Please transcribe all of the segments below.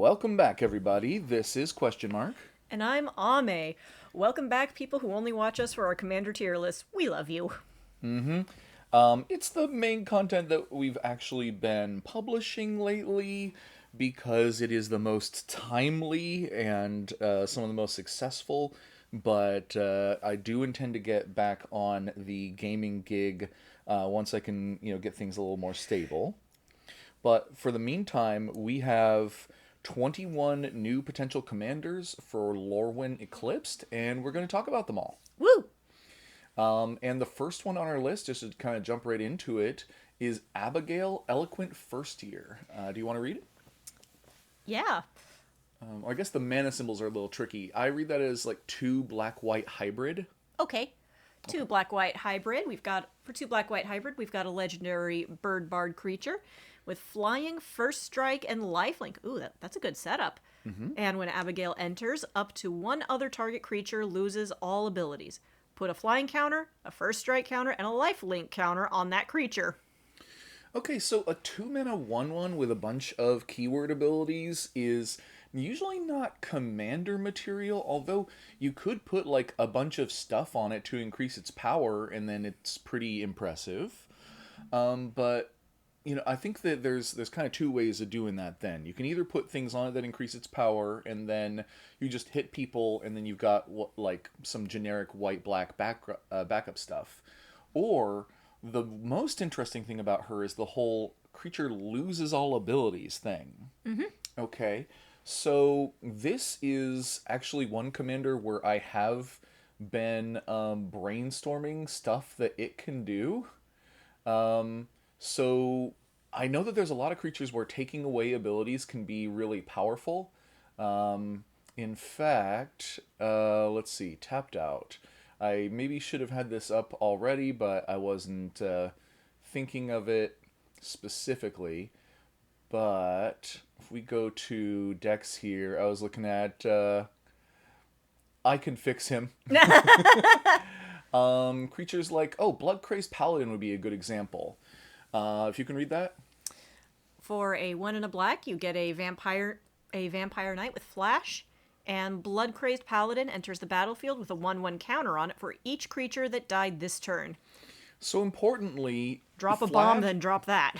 Welcome back, everybody. This is Question Mark. And I'm Ame. Welcome back, people who only watch us for our Commander tier list. We love you. It's the main content that we've actually been publishing lately because it is the most timely and some of the most successful. But I do intend to get back on the gaming gig once I can, get things a little more stable. But for the meantime, we have 21 new potential commanders for Lorwyn Eclipsed, and we're going to talk about them all. Woo! And the first one on our list, just to kind of jump right into it, is Abigail Eloquent First Year. Do you want to read it? Yeah. I guess the mana symbols are a little tricky. I read that as like 2 black-white hybrid. Okay. Two black-white hybrid. For two black-white hybrid, we've got a legendary bird bard creature with flying, first strike, and lifelink. Ooh, that's a good setup. And when Abigail enters, up to one other target creature loses all abilities. Put a flying counter, a first strike counter, and a lifelink counter on that creature. Okay, so a 2-mana 1/1 with a bunch of keyword abilities is usually not commander material, although you could put like a bunch of stuff on it to increase its power, and then it's pretty impressive. But I think that there's kind of 2 ways of doing that then. You can either put things on it that increase its power, and then you just hit people, and then you've got like some generic white-black backup stuff. Or the most interesting thing about her is the whole creature loses all abilities thing. Okay, so this is actually one commander where I have been brainstorming stuff that it can do. So I know that there's a lot of creatures where taking away abilities can be really powerful. In fact, let's see, tapped out. I maybe should have had this up already, but I wasn't thinking of it specifically. But if we go to decks here, I was looking at I can fix him. Creatures like, Blood Crazed Paladin would be a good example. If you can read that. For a 1 and a black, you get a vampire knight with flash, and Blood Crazed Paladin enters the battlefield with a 1/1 counter on it for each creature that died this turn. So importantly, Drop a bomb, then drop that.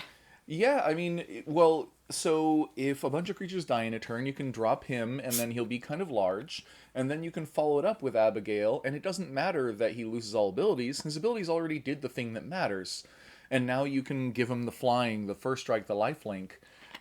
Yeah, I mean, well, so if a bunch of creatures die in a turn, you can drop him, and then he'll be kind of large, and then you can follow it up with Abigail, and it doesn't matter that he loses all abilities. His abilities already did the thing that matters. And now you can give him the flying, the first strike, the lifelink.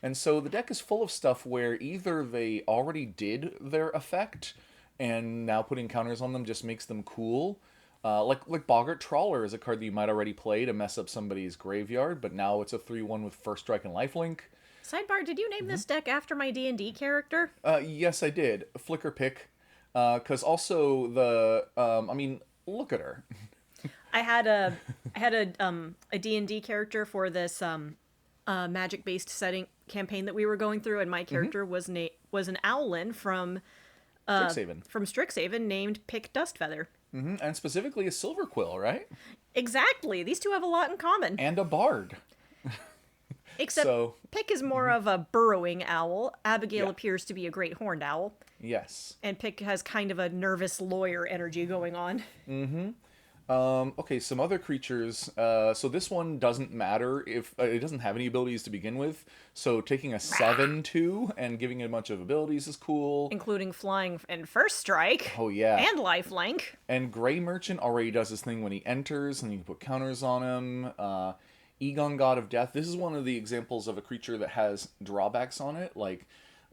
And so the deck is full of stuff where either they already did their effect, and now putting counters on them just makes them cool. Like Boggart Trawler is a card that you might already play to mess up somebody's graveyard, but now it's a 3/1 with first strike and lifelink. Sidebar, did you name this deck after my D&D character? Yes, I did. Flicker Pick. Because also look at her. I had a D&D character for this magic based setting campaign that we were going through, and my character was an owlin from Strixhaven named Pick Dustfeather. And specifically a Silver Quill, right? Exactly. These two have a lot in common. And a bard. Except Pick is more of a burrowing owl. Abigail Yeah. appears to be a great horned owl. Yes. And Pick has kind of a nervous lawyer energy going on. Okay, some other creatures. So this one doesn't matter if it doesn't have any abilities to begin with. So taking a 7/2 and giving it a bunch of abilities is cool. Including flying and first strike. Oh yeah. And lifelink. And Grey Merchant already does this thing when he enters, and you can put counters on him. Egon, God of Death. This is one of the examples of a creature that has drawbacks on it. Like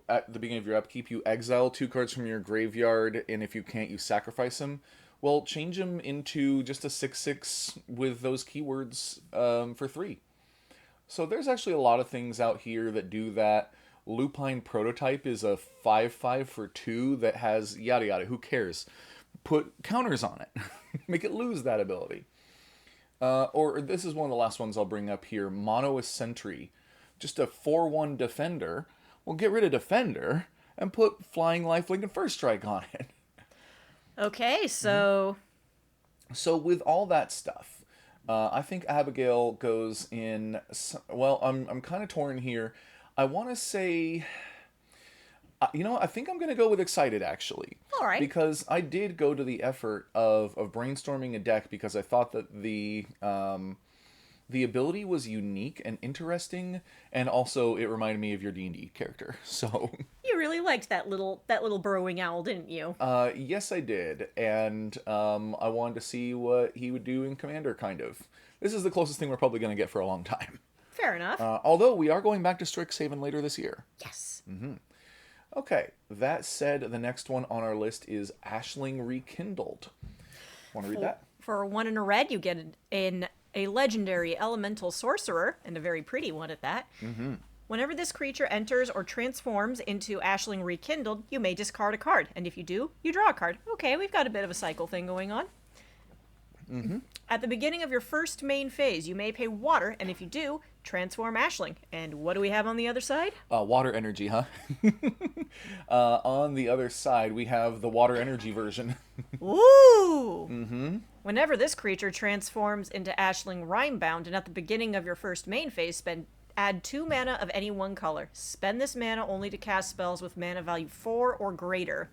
at the beginning of your upkeep, you exile 2 cards from your graveyard, and if you can't, you sacrifice them. Well, change him into just a 6/6 with those keywords for 3. So there's actually a lot of things out here that do that. Lupine Prototype is a 5/5 for 2 that has yada yada. Who cares? Put counters on it. Make it lose that ability. Or this is one of the last ones I'll bring up here. Mono Sentry. Just a 4/1 defender. Well, get rid of defender and put flying, lifelink, and first strike on it. Okay, so... So with all that stuff, I think Abigail goes in... Well, I'm kind of torn here. I want to say... You know, I think I'm going to go with excited actually, All right. because I did go to the effort of brainstorming a deck because I thought that the ability was unique and interesting, and also it reminded me of your D&D character. So, You really liked that little burrowing owl, didn't you? yes, I did, and I wanted to see what he would do in Commander. Kind of. This is the closest thing we're probably going to get for a long time. Fair enough. Although we are going back to Strixhaven later this year. Yes. Okay, that said, the next one on our list is Ashling Rekindled. Want to read that? For 1 and a red, you get a legendary elemental sorcerer, and a very pretty one at that. Whenever this creature enters or transforms into Ashling Rekindled, you may discard a card, and if you do, you draw a card. Okay, we've got a bit of a cycle thing going on. At the beginning of your first main phase, you may pay water, and if you do, transform Ashling. And what do we have on the other side? Water energy, huh? On the other side, we have the water energy version. Ooh! Whenever this creature transforms into Ashling Rhymebound, and at the beginning of your first main phase, add 2 mana of any one color. Spend this mana only to cast spells with mana value 4 or greater.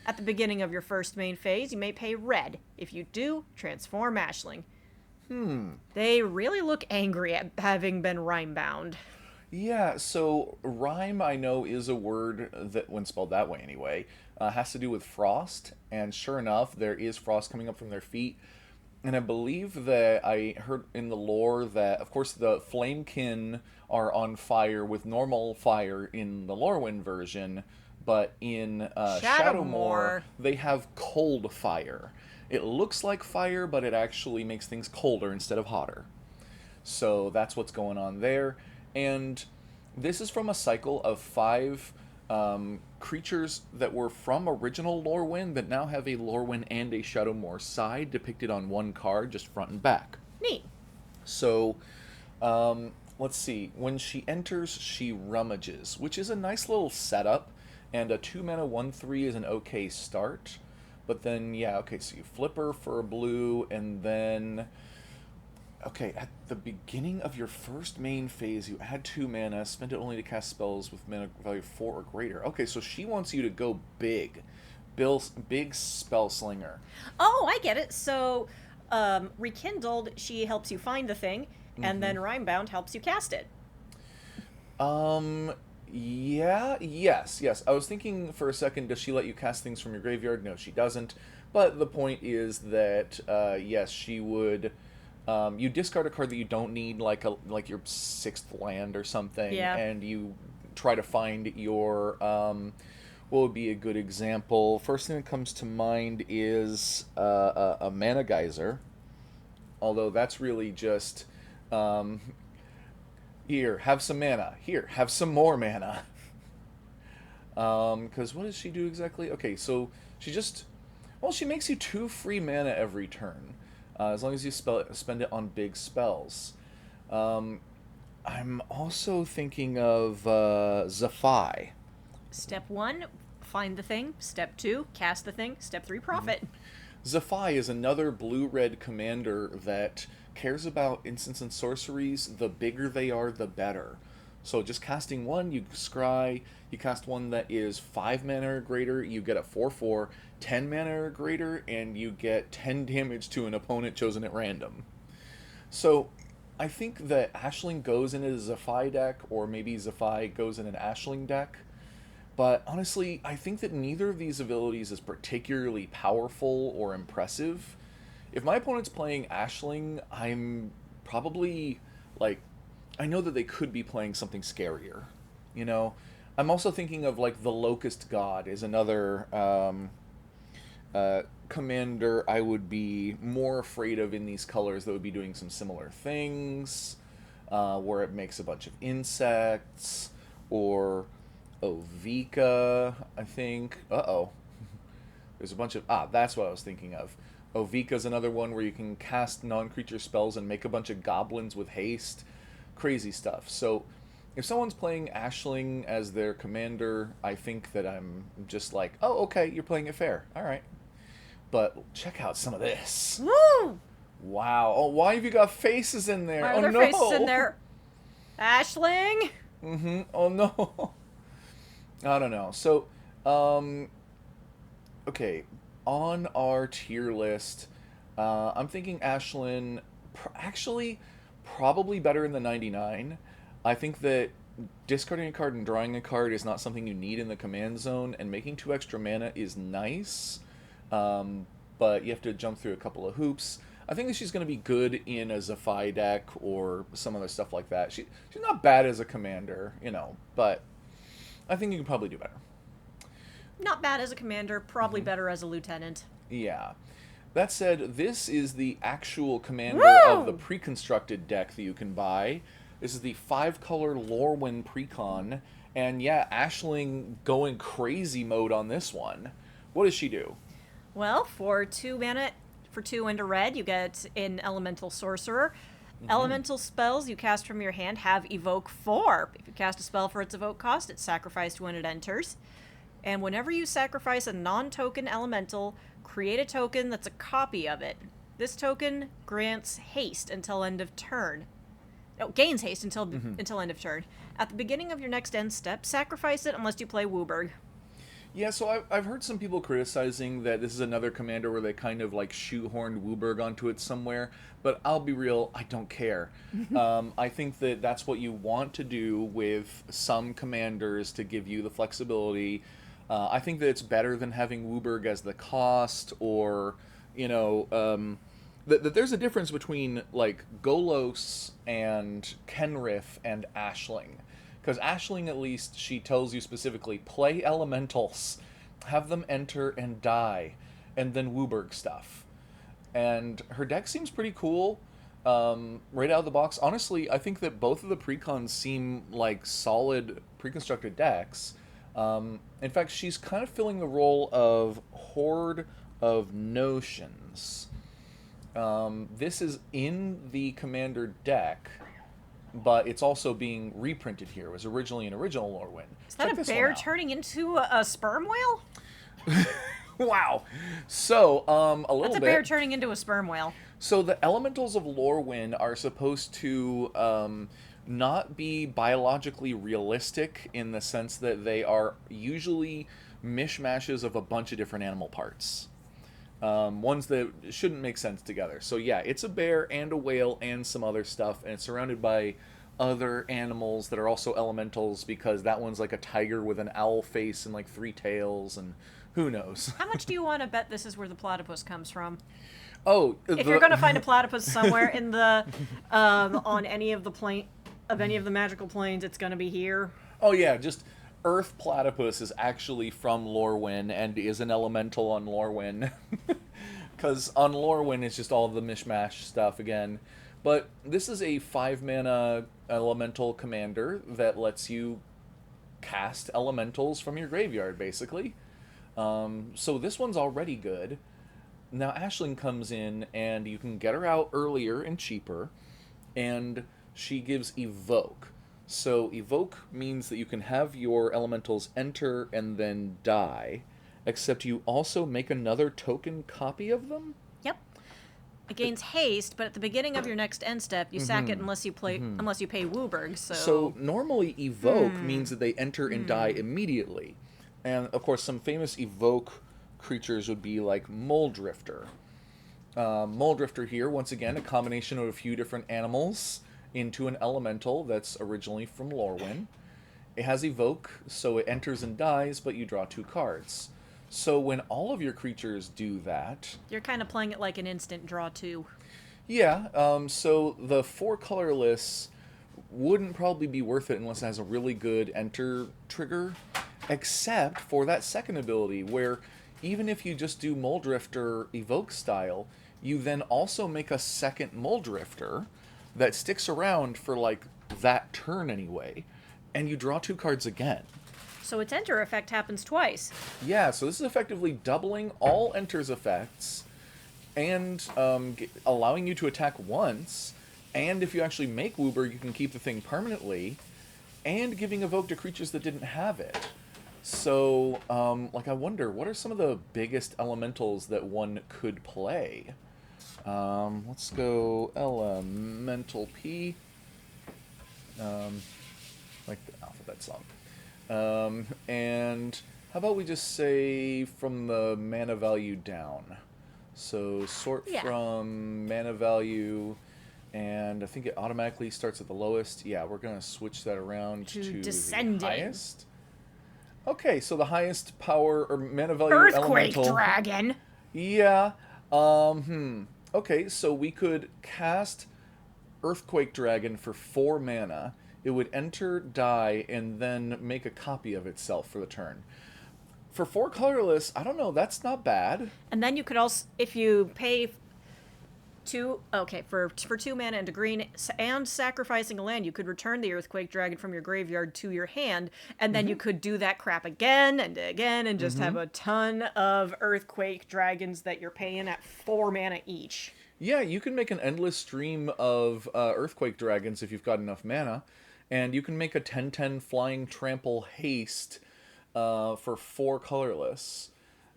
At the beginning of your first main phase, you may pay red. If you do, transform Ashling. They really look angry at having been rhyme-bound. Yeah, so rhyme, I know, is a word that, when spelled that way anyway, has to do with frost. And sure enough, there is frost coming up from their feet. And I believe that I heard in the lore that, of course, the Flamekin are on fire with normal fire in the Lorwyn version, but in Shadowmoor, they have cold fire. It looks like fire, but it actually makes things colder instead of hotter. So that's what's going on there. And this is from a cycle of 5 creatures that were from original Lorwyn that now have a Lorwyn and a Shadowmoor side depicted on one card, just front and back. Neat. So, let's see. When she enters, she rummages, which is a nice little setup, and a 2 mana 1/3 is an okay start. But then, yeah, okay, so you flip her for a blue, and then... Okay, at the beginning of your first main phase, you add 2 mana, spend it only to cast spells with mana value 4 or greater. Okay, so she wants you to go big. Big spell slinger. Oh, I get it. So, Rekindled, she helps you find the thing, and then Rhymebound helps you cast it. Yeah, yes. I was thinking for a second, does she let you cast things from your graveyard? No, she doesn't. But the point is that, yes, she would... you discard a card that you don't need, like your 6th land or something, Yeah. and you try to find your... what would be a good example? First thing that comes to mind is a Mana Geyser. Although that's really just... here, have some mana. Here, have some more mana. Because what does she do exactly? Okay, so she just... Well, she makes you 2 free mana every turn. As long as you spend it on big spells. I'm also thinking of Zephi. Step 1, find the thing. Step 2, cast the thing. Step 3, profit. Zephi is another blue-red commander that cares about instants and sorceries. The bigger they are, the better. So just casting one, you scry. You cast one that is 5 mana or greater, you get a 4/4. 10 mana or greater, and you get 10 damage to an opponent chosen at random. So I think that Ashling goes in a Zephi deck, or maybe Zephi goes in an Ashling deck. But honestly, I think that neither of these abilities is particularly powerful or impressive. If my opponent's playing Ashling, I'm probably, like, I know that they could be playing something scarier. You know? I'm also thinking of, like, the Locust God is another commander I would be more afraid of in these colors that would be doing some similar things, where it makes a bunch of insects, or Ovika, I think. Uh-oh. There's a bunch of... that's what I was thinking of. Ovika's another one where you can cast non-creature spells and make a bunch of goblins with haste. Crazy stuff. So, if someone's playing Ashling as their commander, I think that I'm just like, oh, okay, you're playing it fair. All right. But check out some of this. Woo! Wow. Oh, why have you got faces in there? Why Oh, are there no. faces in there? Ashling? Oh, no. I don't know. So, um, okay, on our tier list, I'm thinking Ashlyn, actually, probably better in the 99. I think that discarding a card and drawing a card is not something you need in the command zone, and making 2 extra mana is nice, um, but you have to jump through a couple of hoops. I think that she's going to be good in a Zephi deck or some other stuff like that. She's not bad as a commander, but I think you can probably do better. Not bad as a commander, probably better as a lieutenant. Yeah. That said, this is the actual commander of the Woo! pre-constructed deck that you can buy. This is the 5-color Lorwyn Precon. And yeah, Ashling going crazy mode on this one. What does she do? Well, for 2 mana, for 2 into red, you get an elemental sorcerer. Elemental spells you cast from your hand have evoke 4. If you cast a spell for its evoke cost, it's sacrificed when it enters. And whenever you sacrifice a non-token elemental, create a token that's a copy of it. This token grants haste until end of turn. No, gains haste until end of turn. At the beginning of your next end step, sacrifice it unless you play Wooburg. Yeah, so I've heard some people criticizing that this is another commander where they kind of like shoehorned Wooburg onto it somewhere, but I'll be real, I don't care. I think that that's what you want to do with some commanders to give you the flexibility. I think that it's better than having Wooburg as the cost, or, that there's a difference between like Golos and Kenrith and Ashling. Because Ashling, at least, she tells you specifically, play elementals, have them enter and die, and then Wooburg stuff. And her deck seems pretty cool right out of the box. Honestly, I think that both of the precons seem like solid pre-constructed decks. In fact, she's kind of filling the role of Horde of Notions. This is in the Commander deck, but it's also being reprinted here. It was originally an original Lorwyn. Is that a bear turning into a sperm whale? Wow. So, a little That's a bit. bear turning into a sperm whale. So the elementals of Lorwyn are supposed to not be biologically realistic in the sense that they are usually mishmashes of a bunch of different animal parts. Ones that shouldn't make sense together. So yeah, it's a bear and a whale and some other stuff, and it's surrounded by other animals that are also elementals, because that one's like a tiger with an owl face and like 3 tails, and who knows. How much do you want to bet this is where the platypus comes from? Oh, if you're going to find a platypus somewhere in the on any of the magical planes, it's going to be here. Oh yeah, just Earth Platypus is actually from Lorwyn and is an elemental on Lorwyn. Because on Lorwyn it's just all the mishmash stuff again. But this is a 5-mana elemental commander that lets you cast elementals from your graveyard, basically. So this one's already good. Now Ashling comes in, and you can get her out earlier and cheaper, and she gives Evoke. So Evoke means that you can have your elementals enter and then die, except you also make another token copy of them? Yep. It gains haste, but at the beginning of your next end step, you sack it unless you pay Wooburg. So normally Evoke means that they enter and die immediately. And of course some famous Evoke creatures would be like Moldrifter. Moldrifter here, once again, a combination of a few different animals into an elemental that's originally from Lorwyn. It has Evoke, so it enters and dies, but you draw 2 cards. So when all of your creatures do that... You're kind of playing it like an instant draw 2. Yeah, so the 4 colorless wouldn't probably be worth it unless it has a really good enter trigger, except for that second ability, where even if you just do Moldrifter Evoke style, you then also make a second Moldrifter that sticks around for, like, that turn anyway, and you draw 2 cards again. So its enter effect happens twice. Yeah, so this is effectively doubling all enters effects, and allowing you to attack once, and if you actually make Wooburg, you can keep the thing permanently, and giving Evoke to creatures that didn't have it. So, I wonder, what are some of the biggest elementals that one could play? Let's go Elemental P. Like the alphabet song. And how about we just say from the mana value down? So sort Yeah. from mana value, and I think it automatically starts at the lowest. Yeah, we're going to switch that around To to the descending. highest. Okay, so the highest power or mana value Earthquake elemental. dragon. Yeah. Okay, so we could cast Earthquake Dragon for 4 mana. It would enter, die, and then make a copy of itself for the turn. For 4 colorless, I don't know, that's not bad. And then you could also, if you pay two, okay, for 2 mana and a green, and sacrificing a land, you could return the Earthquake Dragon from your graveyard to your hand, and then you could do that crap again and again, and just have a ton of Earthquake Dragons that you're paying at 4 mana each. Yeah, you can make an endless stream of Earthquake Dragons if you've got enough mana. And you can make a 10/10 Flying Trample Haste for 4 colorless.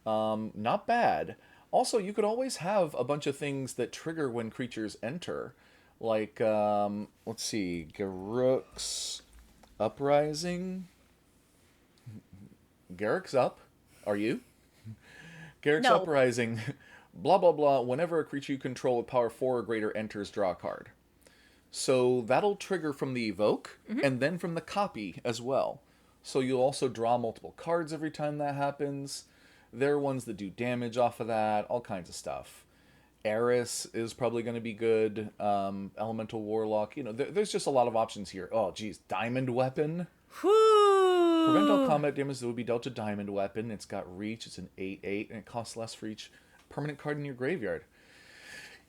Not bad. Also, you could always have a bunch of things that trigger when creatures enter. Like, let's see, Garruk's Uprising. Garruk's up. Are you? Garruk's No. Uprising. Blah, blah, blah. Whenever a creature you control with power 4 or greater enters, draw a card. So that'll trigger from the evoke and then from the copy as well. So you'll also draw multiple cards every time that happens. There are ones that do damage off of that, all kinds of stuff. Eris is probably going to be good. Elemental Warlock. There's just a lot of options here. Oh, geez. Diamond Weapon. Prevent all Whoo! combat damage that would be dealt to Diamond Weapon. It's got reach. It's an 8/8, and it costs less for each permanent card in your graveyard.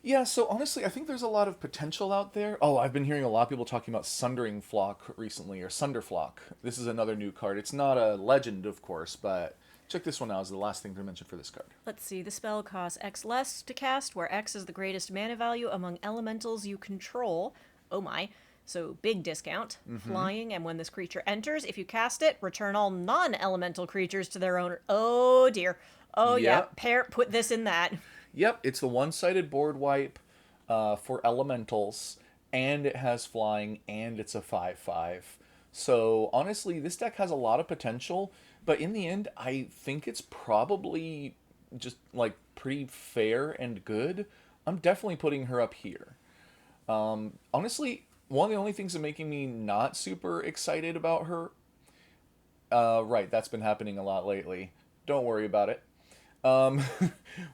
Yeah, so honestly, I think there's a lot of potential out there. Oh, I've been hearing a lot of people talking about Sundering Flock recently, or Sunderflock. This is another new card. It's not a legend, of course, but check this one out as the last thing to mention for this card. Let's see, the spell costs X less to cast, where X is the greatest mana value among elementals you control. Oh my. So, big discount. Flying, and when this creature enters, if you cast it, return all non elemental creatures to their owner. Oh dear. Oh yeah, Yep. put this in that. Yep, it's the one-sided board wipe for elementals, and it has flying, and it's a 5/5. So honestly, this deck has a lot of potential, but in the end, I think it's probably just like pretty fair and good. I'm definitely putting her up here. Honestly, one of the only things that making me not super excited about her, right, that's been happening a lot lately. Don't worry about it. Um,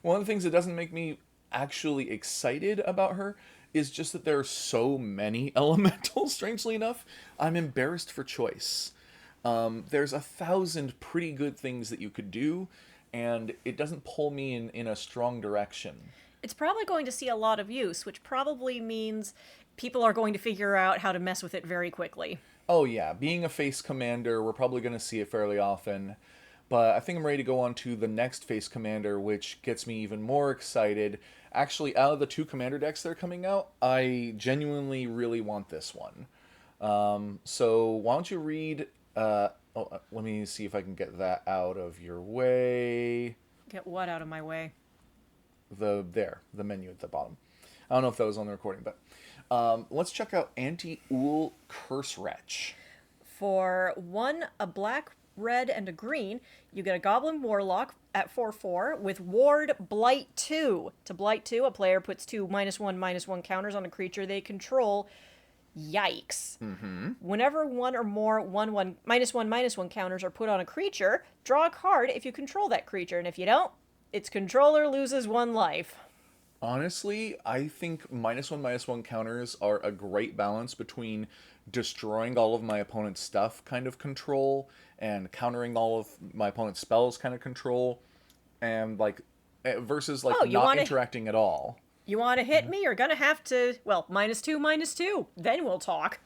one of the things that doesn't make me actually excited about her is just that there are so many elementals, strangely enough. I'm embarrassed for choice. There's 1,000 pretty good things that you could do, and it doesn't pull me in a strong direction. It's probably going to see a lot of use, which probably means people are going to figure out how to mess with it very quickly. Oh yeah, being a face commander, we're probably going to see it fairly often. But I think I'm ready to go on to the next face commander, which gets me even more excited. Actually, out of the 2 commander decks that are coming out, I genuinely really want this one. So why don't you read... let me see if I can get that out of your way. Get what out of my way? The menu at the bottom. I don't know if that was on the recording, but let's check out Anti-Ool Curse Wretch. For a black, red, and a green, you get a Goblin Warlock at 4/4 with Ward Blight 2. To Blight 2, a player puts 2 -1/-1 counters on a creature they control. Yikes. Whenever one or more 1/1 -1/-1 counters are put on a creature, draw a card if you control that creature, and if you don't, its controller loses 1 life. Honestly, I think -1/-1 counters are a great balance between destroying all of my opponent's stuff kind of control and countering all of my opponent's spells kind of control, and versus Oh, you not wanna- interacting at all. You want to hit me? You're going to have to, well, -2/-2. Then we'll talk.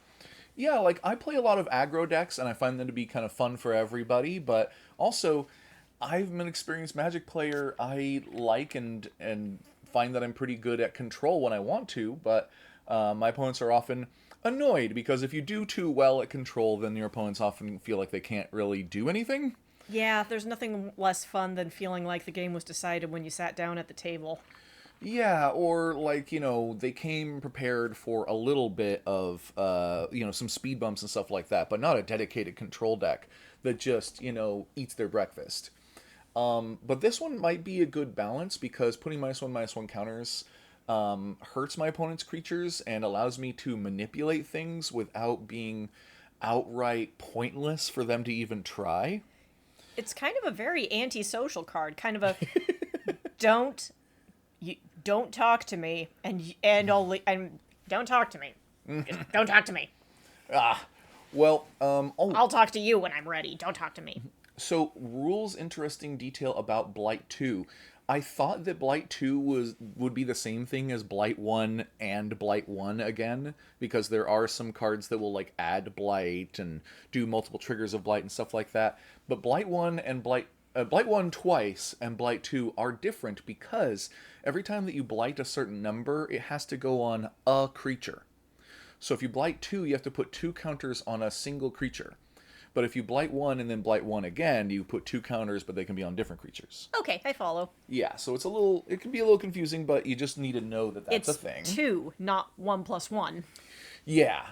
Yeah, I play a lot of aggro decks and I find them to be kind of fun for everybody, but also I'm an experienced Magic player. I like and find that I'm pretty good at control when I want to, but my opponents are often annoyed because if you do too well at control, then your opponents often feel like they can't really do anything. Yeah, there's nothing less fun than feeling like the game was decided when you sat down at the table. Yeah, or they came prepared for a little bit of some speed bumps and stuff like that, but not a dedicated control deck. that just, eats their breakfast. But this one might be a good balance because putting -1/-1 counters hurts my opponent's creatures and allows me to manipulate things without being outright pointless for them to even try. It's kind of a very antisocial card, kind of a don't don't talk to me and don't talk to me. Just don't talk to me. Well, I'll talk to you when I'm ready. Don't talk to me. so rules interesting detail about Blight 2. I thought that Blight 2 would be the same thing as Blight 1 and Blight 1 again, because there are some cards that will like add Blight and do multiple triggers of Blight and stuff like that. But Blight 1 and Blight 1 twice and Blight 2 are different because every time that you blight a certain number, it has to go on a creature. So if you blight 2, you have to put 2 counters on a single creature. But if you blight 1 and then blight 1 again, you put 2 counters, but they can be on different creatures. Okay, I follow. Yeah, so it can be a little confusing, but you just need to know that that's a thing. It's 2, not 1+1. Yeah,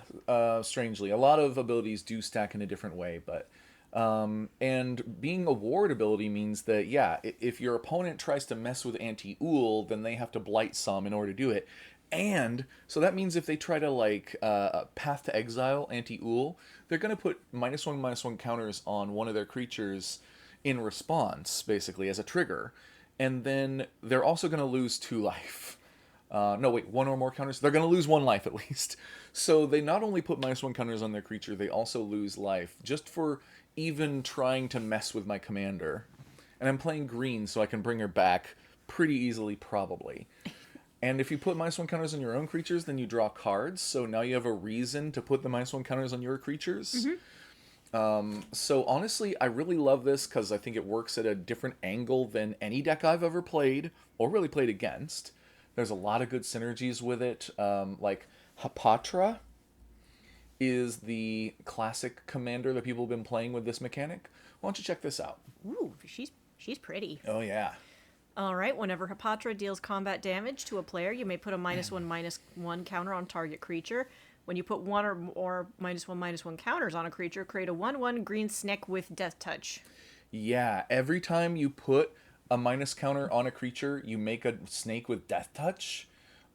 strangely. A lot of abilities do stack in a different way, but... and being a ward ability means that, yeah, if your opponent tries to mess with Anti-Ool, then they have to blight some in order to do it. And, so that means if they try to, Path to Exile Anti-Ool, they're going to put -1/-1 counters on one of their creatures in response, basically, as a trigger. And then they're also going to lose 2 life. No, wait, 1 or more counters? They're going to lose 1 life, at least. So they not only put -1 counters on their creature, they also lose life, just for even trying to mess with my commander. And I'm playing green, so I can bring her back pretty easily, probably. And if you put -1 counters on your own creatures, then you draw cards. So now you have a reason to put the -1 counters on your creatures. Mm-hmm. So honestly, I really love this because I think it works at a different angle than any deck I've ever played or really played against. There's a lot of good synergies with it. Like Hapatra is the classic commander that people have been playing with this mechanic. Why don't you check this out? Ooh, she's pretty. Oh, yeah. All right, whenever Hapatra deals combat damage to a player, you may put a -1/-1 counter on target creature. When you put 1 or more -1/-1 counters on a creature, create a 1/1 green snake with Death Touch. Yeah, every time you put a minus counter on a creature, you make a snake with Death Touch.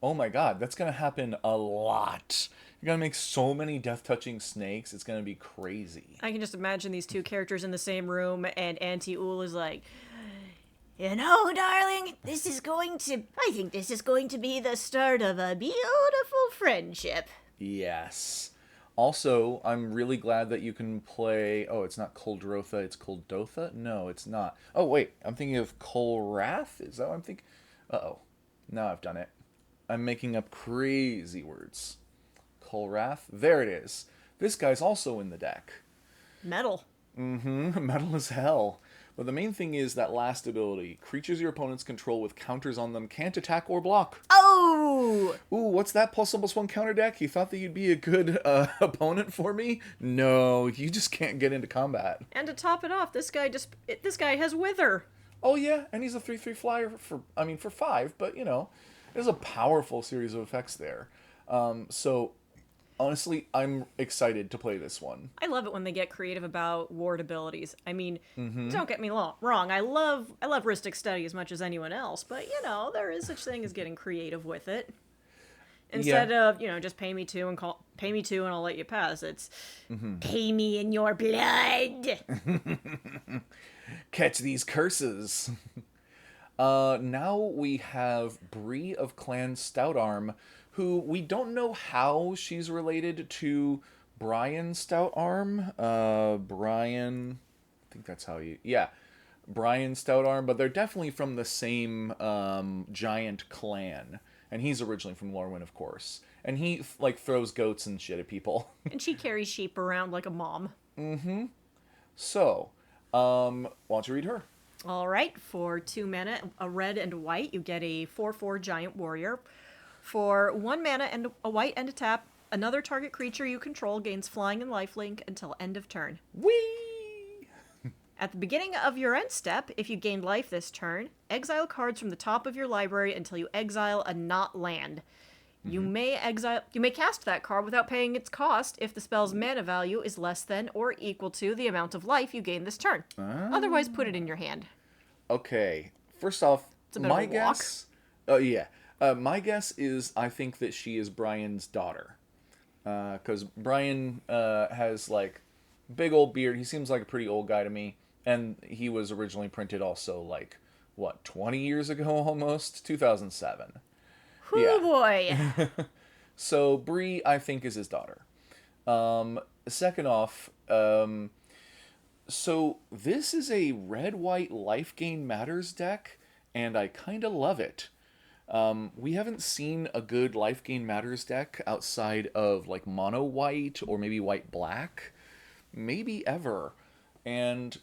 Oh my god, that's going to happen a lot. You're going to make so many death-touching snakes, it's going to be crazy. I can just imagine these two characters in the same room, and Anti-Ool is like, darling, I think this is going to be the start of a beautiful friendship. Yes. Also, I'm really glad that you can play... Oh, it's not Kuldrotha, it's Kuldotha? No, it's not. Oh, wait, I'm thinking of Kulrath? Is that what I'm thinking? Uh-oh. Now I've done it. I'm making up crazy words. Kulrath? There it is. This guy's also in the deck. Metal. Mm-hmm. Metal as hell. But the main thing is that last ability. Creatures your opponents control with counters on them can't attack or block. Oh! Ooh, what's that +1/+1 counter deck? You thought that you'd be a good opponent for me? No, you just can't get into combat. And to top it off, this guy has Wither. Oh yeah, and he's a 3/3 flyer for 5, but there's a powerful series of effects there. So honestly, I'm excited to play this one. I love it when they get creative about ward abilities. I mean, Don't get me wrong. I love Rhystic Study as much as anyone else, but there is such thing as getting creative with it. Instead of just pay me 2 and I'll let you pass. It's pay me in your blood. Catch these curses. Now we have Bree of Clan Stoutarm, who we don't know how she's related to Brian Stoutarm. Brian, I think that's how Brian Stoutarm, but they're definitely from the same giant clan. And he's originally from Lorwyn, of course. And he, throws goats and shit at people. And she carries sheep around like a mom. Mm-hmm. So, why don't you read her? All right, for 2 mana, a red and a white, you get a 4/4 giant warrior. For 1 mana and a white and a tap, another target creature you control gains flying and lifelink until end of turn. Whee! At the beginning of your end step, if you gain life this turn, exile cards from the top of your library until you exile a not land. You may cast that card without paying its cost if the spell's mana value is less than or equal to the amount of life you gain this turn. Otherwise, put it in your hand. Okay. First off, It's a bit of my a walk. guess. Yeah. My guess is I think that she is Brian's daughter. Because Brian has like big old beard. He seems like a pretty old guy to me. And he was originally printed also like, what, 20 years ago almost? 2007. Whoo Yeah. boy! So Bree, I think, is his daughter. Second off, so this is a red-white life gain matters deck, and I kind of love it. We haven't seen a good life gain matters deck outside of like mono white or maybe white black, maybe ever. And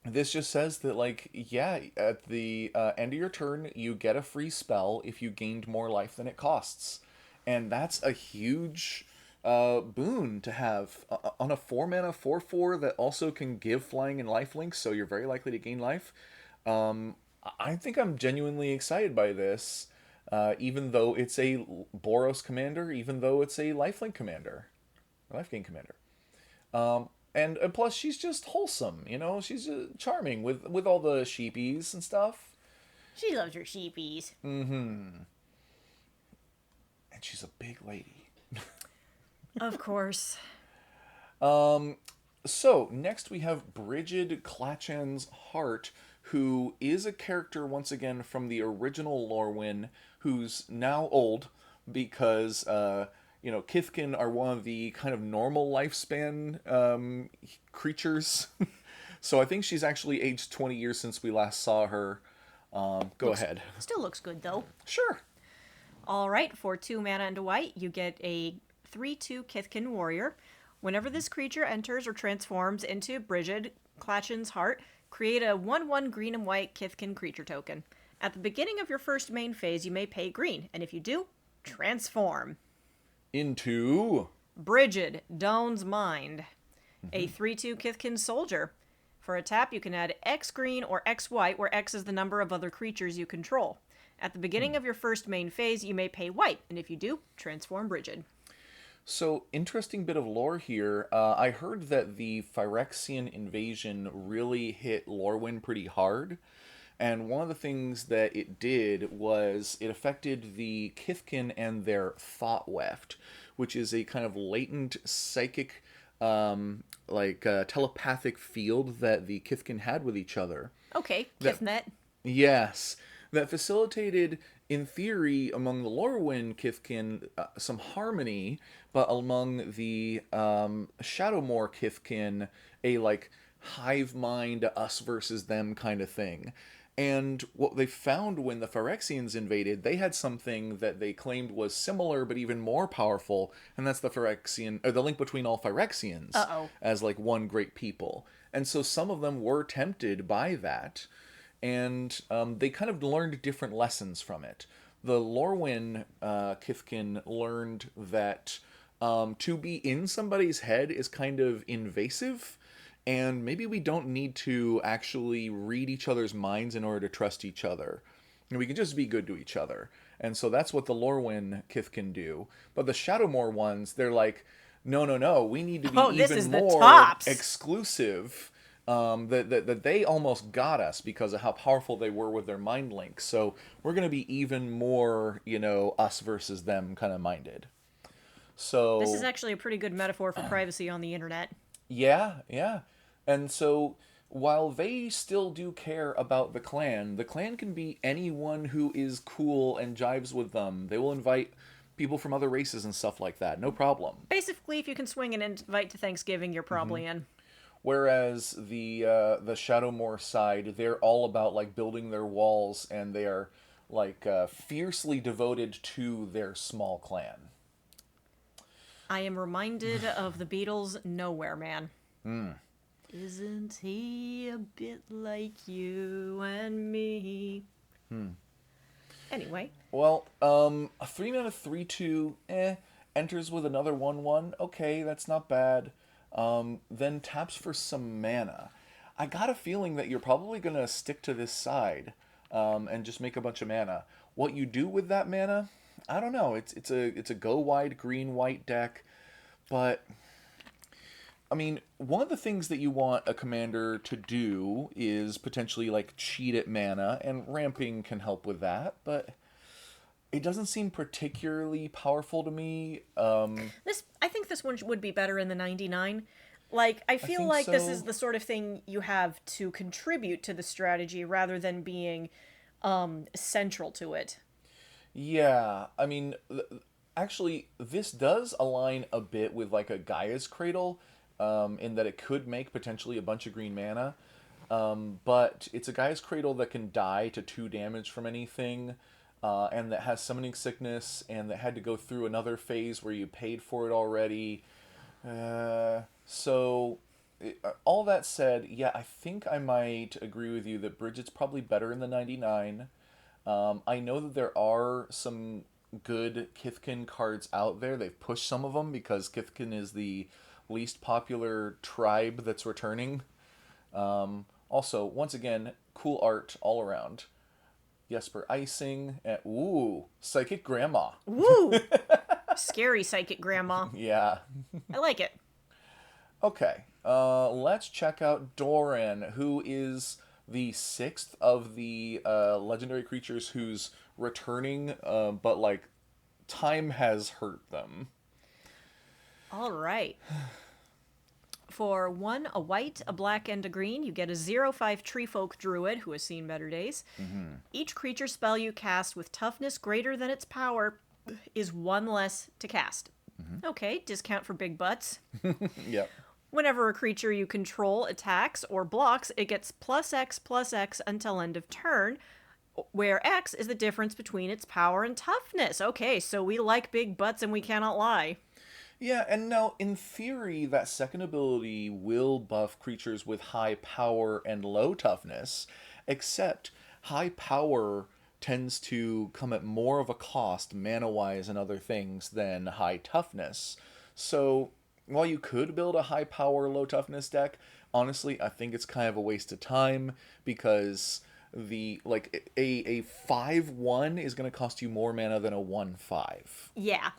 this just says that, like, yeah, at the end of your turn, you get a free spell if you gained more life than it costs. And that's a huge boon to have on a 4 mana 4/4 that also can give flying and life links, so you're very likely to gain life. I think I'm genuinely excited by this, even though it's a Boros commander, even though it's a lifelink commander, life gain commander. And plus, she's just wholesome, you know. She's charming with all the sheepies and stuff, She loves her sheepies. and she's a big lady. Of course. So next we have Brigid Clachan's Heart, who is a character once again from the original Lorwyn, who's now old because Kithkin are one of the kind of normal lifespan creatures. So I think she's actually aged 20 years since we last saw her. Go ahead. Still looks good, though. Sure. All right, for 2 mana and a white, you get a 3/2 Kithkin Warrior. Whenever this creature enters or transforms into Brigid Clachan's Heart, create a 1/1 green and white Kithkin creature token. At the beginning of your first main phase, you may pay green, and if you do, transform. Into Brigid, Dawn's Mind. A 3/2 Kithkin Soldier. For a tap, you can add X green or X white, where X is the number of other creatures you control. At the beginning of your first main phase, you may pay white, and if you do, transform Brigid. So, interesting bit of lore here. I heard that the Phyrexian invasion really hit Lorwyn pretty hard. And one of the things that it did was it affected the Kithkin and their Thought Weft, which is a kind of latent psychic, telepathic field that the Kithkin had with each other. Okay, Kithnet. Yes, that facilitated, in theory, among the Lorwyn Kithkin, some harmony, but among the Shadowmoor Kithkin, a like hive mind, us versus them kind of thing. And what they found when the Phyrexians invaded, they had something that they claimed was similar but even more powerful, and that's the Phyrexian, or the link between all Phyrexians as like one great people. And so some of them were tempted by that, and they kind of learned different lessons from it. The Lorwyn Kithkin learned that to be in somebody's head is kind of invasive, and maybe we don't need to actually read each other's minds in order to trust each other. We can just be good to each other. And so that's what the Lorwyn Kithkin do. But the Shadowmoor ones, they're like, no, we need to be even more exclusive. That they almost got us because of how powerful they were with their mind links. So we're going to be even more, us versus them kind of minded. So this is actually a pretty good metaphor for privacy on the internet. Yeah. And so while they still do care about the clan can be anyone who is cool and jives with them. They will invite people from other races and stuff like that. No problem. Basically, if you can swing an invite to Thanksgiving, you're probably in. Whereas the Shadowmoor side, they're all about like building their walls, and they are like fiercely devoted to their small clan. I am reminded of the Beatles' Nowhere Man. Isn't he a bit like you and me? Anyway. Well, a 3 mana 3/2, enters with another 1/1. Okay, that's not bad. Then taps for some mana. I got a feeling that you're probably going to stick to this side and just make a bunch of mana. What you do with that mana, I don't know. It's a go wide green white deck, but I mean, one of the things that you want a commander to do is potentially like cheat at mana, and ramping can help with that, but it doesn't seem particularly powerful to me. I think this one would be better in the 99. Like, I I feel think like this is so. the sort of thing you have to contribute to the strategy rather than being central to it. Yeah, I mean, actually, this does align a bit with like a Gaia's Cradle, in that it could make potentially a bunch of green mana. But it's a Gaia's Cradle that can die to 2 damage from anything, and that has Summoning Sickness, and that had to go through another phase where you paid for it already. All that said, yeah, I think I might agree with you that Bridget's probably better in the 99. I know that there are some good Kithkin cards out there. They've pushed some of them because Kithkin is the least popular tribe that's returning. Also, once again, cool art all around. Jesper Icing, and ooh, Psychic Grandma. Woo! Scary psychic grandma. Yeah. I like it. Okay. Let's check out Doran, who is the sixth of the legendary creatures who's returning, but like time has hurt them. All right. For one, a white, a black, and a green, you get a 0/5 Treefolk Druid who has seen better days. Each creature spell you cast with toughness greater than its power is one less to cast. Okay, discount for big butts. Yep. Whenever a creature you control attacks or blocks, it gets +X until end of turn, where X is the difference between its power and toughness. Okay, so we like big butts and we cannot lie. Yeah, and now in theory, that second ability will buff creatures with high power and low toughness, except high power tends to come at more of a cost, mana wise and other things, than high toughness. So, while you could build a high power, low toughness deck, honestly, I think it's kind of a waste of time because the like a 5/1 is going to cost you more mana than a 1/5, Yeah.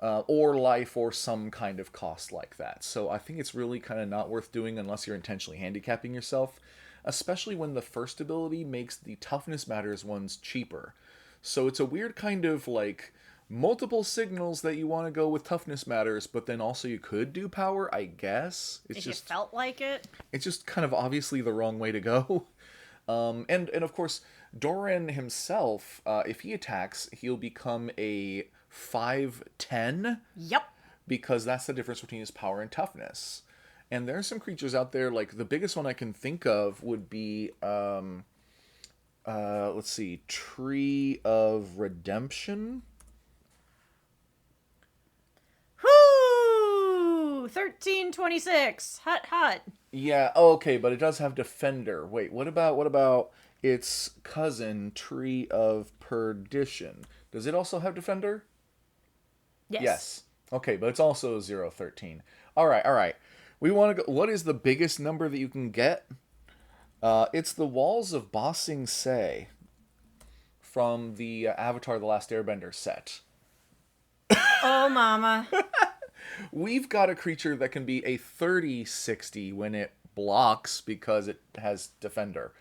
or life, or some kind of cost like that. So I think it's really kind of not worth doing unless you're intentionally handicapping yourself, especially when the first ability makes the toughness matters ones cheaper. So it's a weird kind of like multiple signals that you want to go with toughness matters, but then also you could do power, I guess. If you felt like it. It's just kind of obviously the wrong way to go. And of course, Doran himself, if he attacks, he'll become a 5/10, Yep. because that's the difference between his power and toughness. And there are some creatures out there, like the biggest one I can think of would be, let's see, Tree of Redemption. Whoo! 1326. Hut hut. Yeah, oh, okay, but it does have Defender. Wait, what about its cousin, Tree of Perdition? Does it also have Defender? Yes. Yes. Okay, but it's also 013. All right, all right. We want to go. What is the biggest number that you can get? It's the Walls of Ba Sing Se from the Avatar: The Last Airbender set. Oh, mama. We've got a creature that can be a 30/60 when it blocks because it has Defender.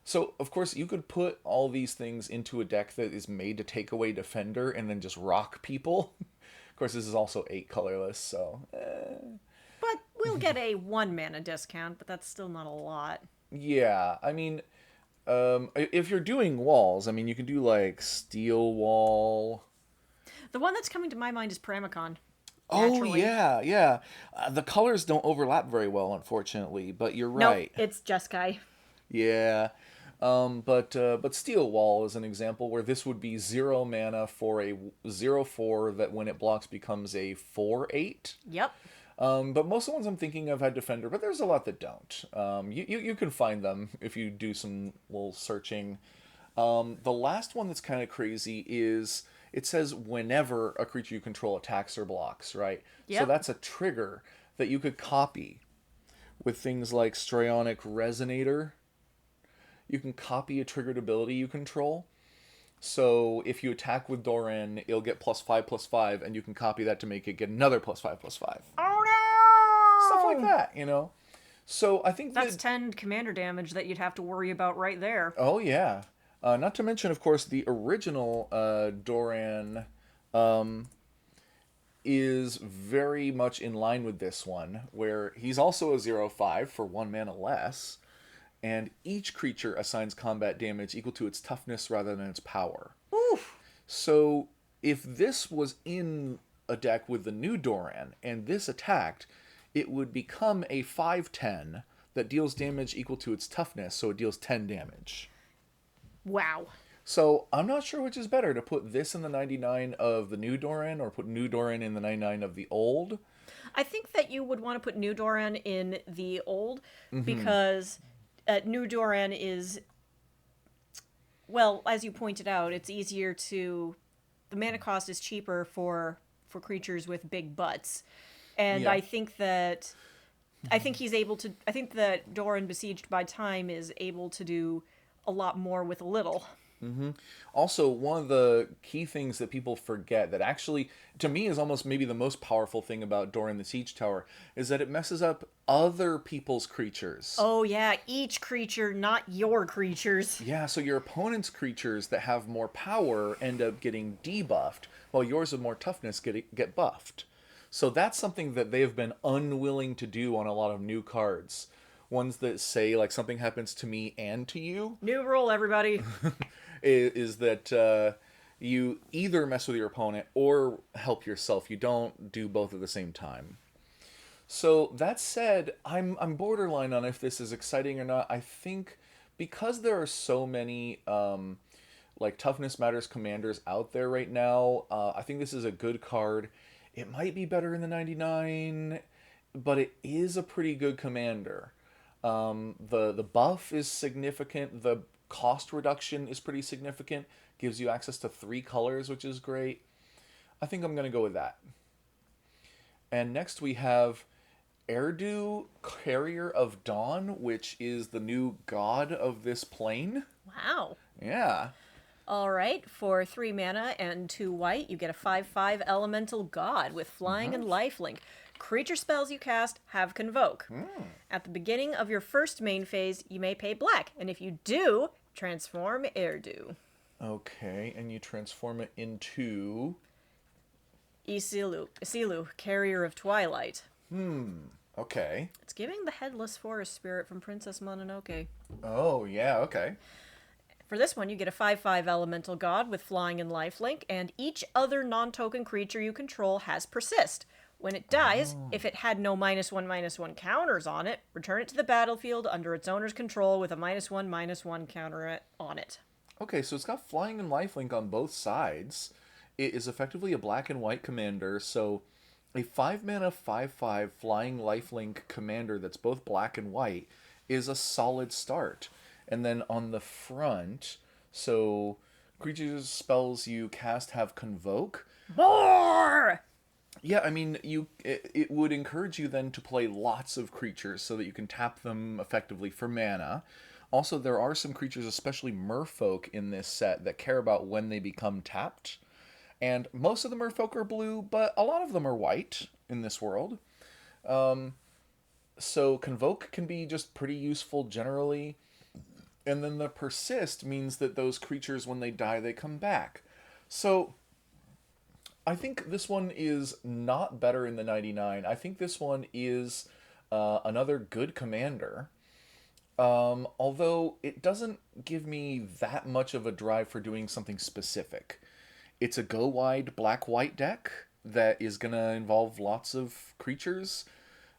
So, of course, you could put all these things into a deck that is made to take away Defender and then just rock people. Of course, this is also 8 colorless, so But we'll get a 1 mana discount, but that's still not a lot. yeah. I mean, if you're doing walls, I mean, you can do like Steel Wall. The one that's coming to my mind is Pramicon. Oh Naturally. yeah, yeah. The colors don't overlap very well, unfortunately, but you're Nope, right. it's Jeskai. Yeah. But Steel Wall is an example where this would be 0 mana for a 0/4 that when it blocks becomes a 4/8. Yep. But most of the ones I'm thinking of had Defender, but there's a lot that don't. You can find them if you do some little searching. The last one that's kind of crazy is it says whenever a creature you control attacks or blocks, right? So Yep. that's a trigger that you could copy with things like Strionic Resonator. You can copy a triggered ability you control. So if you attack with Doran, it'll get +5/+5, and you can copy that to make it get another +5/+5. Stuff like Oh no! that, you know? So I think That's that... 10 commander damage that you'd have to worry about right there. Oh, yeah. Not to mention, of course, the original Doran um, is very much in line with this one, where he's also a 0/5 for 1 mana less, and each creature assigns combat damage equal to its toughness rather than its power. Oof. So if this was in a deck with the new Doran and this attacked, it would become a 5/10 that deals damage equal to its toughness, so it deals 10 damage. Wow. So I'm not sure which is better, to put this in the 99 of the new Doran or put new Doran in the 99 of the old. I think that you would want to put New Doran in the old because New Doran is, well, as you pointed out, it's easier to. The mana cost is cheaper for creatures with big butts, and Yeah. I think that. I think he's able to. I think that Doran Besieged by Time is able to do a lot more with a little. Also, one of the key things that people forget that actually, to me, is almost maybe the most powerful thing about Doran the Siege Tower is that it messes up other people's creatures. Oh yeah, each creature, not your creatures. Yeah, so your opponent's creatures that have more power end up getting debuffed, while yours with more toughness get buffed. So that's something that they've been unwilling to do on a lot of new cards. Ones that say, like, something happens to me and to you, New rule, everybody. is that you either mess with your opponent or help yourself. You don't do both at the same time. So that said, I'm borderline on if this is exciting or not. I think because there are so many like Toughness Matters commanders out there right now, I think this is a good card. It might be better in the 99, but it is a pretty good commander. The buff is significant. The cost reduction is pretty significant. Gives you access to 3 colors, which is great. I think I'm going to go with that. And next we have Erdu, Carrier of Dawn, which is the new god of this plane. Wow. Yeah. All right, for 3 mana and 2 white, you get a 5/5 elemental god with flying and lifelink. Creature spells you cast have Convoke. At the beginning of your first main phase, you may pay black, and if you do, transform Erdu. Okay, and you transform it into... Isilu, Carrier of Twilight. Okay. It's giving the Headless Forest Spirit from Princess Mononoke. Oh, yeah, okay. For this one, you get a 5/5 elemental god with flying and lifelink, and each other non-token creature you control has Persist. When it dies, if it had no -1/-1 counters on it, return it to the battlefield under its owner's control with a -1/-1 counter on it. Okay, so it's got flying and lifelink on both sides. It is effectively a black and white commander, so a 5 mana 5/5 flying lifelink commander that's both black and white is a solid start. And then on the front, so creatures spells you cast have Convoke. More! Yeah, I mean, it would encourage you then to play lots of creatures so that you can tap them effectively for mana. Also, there are some creatures, especially merfolk in this set, that care about when they become tapped. And most of the merfolk are blue, but a lot of them are white in this world. So Convoke can be just pretty useful generally. And then the Persist means that those creatures, when they die, they come back. So I think this one is not better in the 99. I think this one is another good commander. Although it doesn't give me that much of a drive for doing something specific. It's a go-wide black-white deck that is going to involve lots of creatures.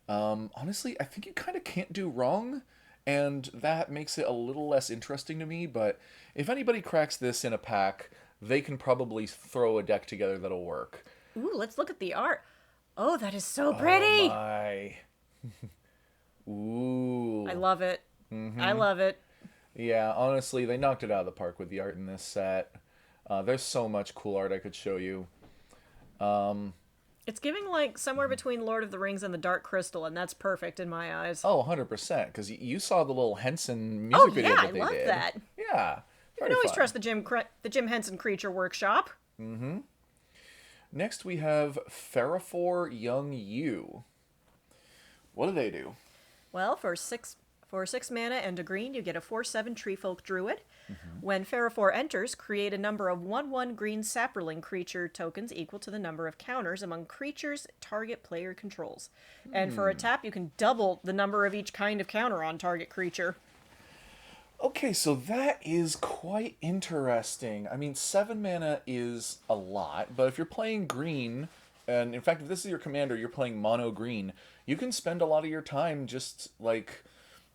Honestly, I think you kind of can't do wrong, and that makes it a little less interesting to me, but if anybody cracks this in a pack, they can probably throw a deck together that'll work. Ooh, let's look at the art. Oh, that is so pretty! Oh my. Ooh. I love it. I love it. Yeah, honestly, they knocked it out of the park with the art in this set. There's so much cool art I could show you. It's giving like somewhere between Lord of the Rings and the Dark Crystal, and that's perfect in my eyes. Oh, 100%, because you saw the little Henson music video yeah, that they I love did. that. Yeah, You can Very always fun. trust the Jim Henson Creature Workshop. Next we have Ferrophore Young You. What do they do? Well, for six mana and a green, you get a 4/7 Treefolk Druid. When Ferrophore enters, create a number of 1/1 green Saproling creature tokens equal to the number of counters among creatures target player controls. And for a tap, you can double the number of each kind of counter on target creature. Okay, so that is quite interesting. I mean, 7 mana is a lot, but if you're playing green, and in fact, if this is your commander, you're playing mono green, you can spend a lot of your time just like,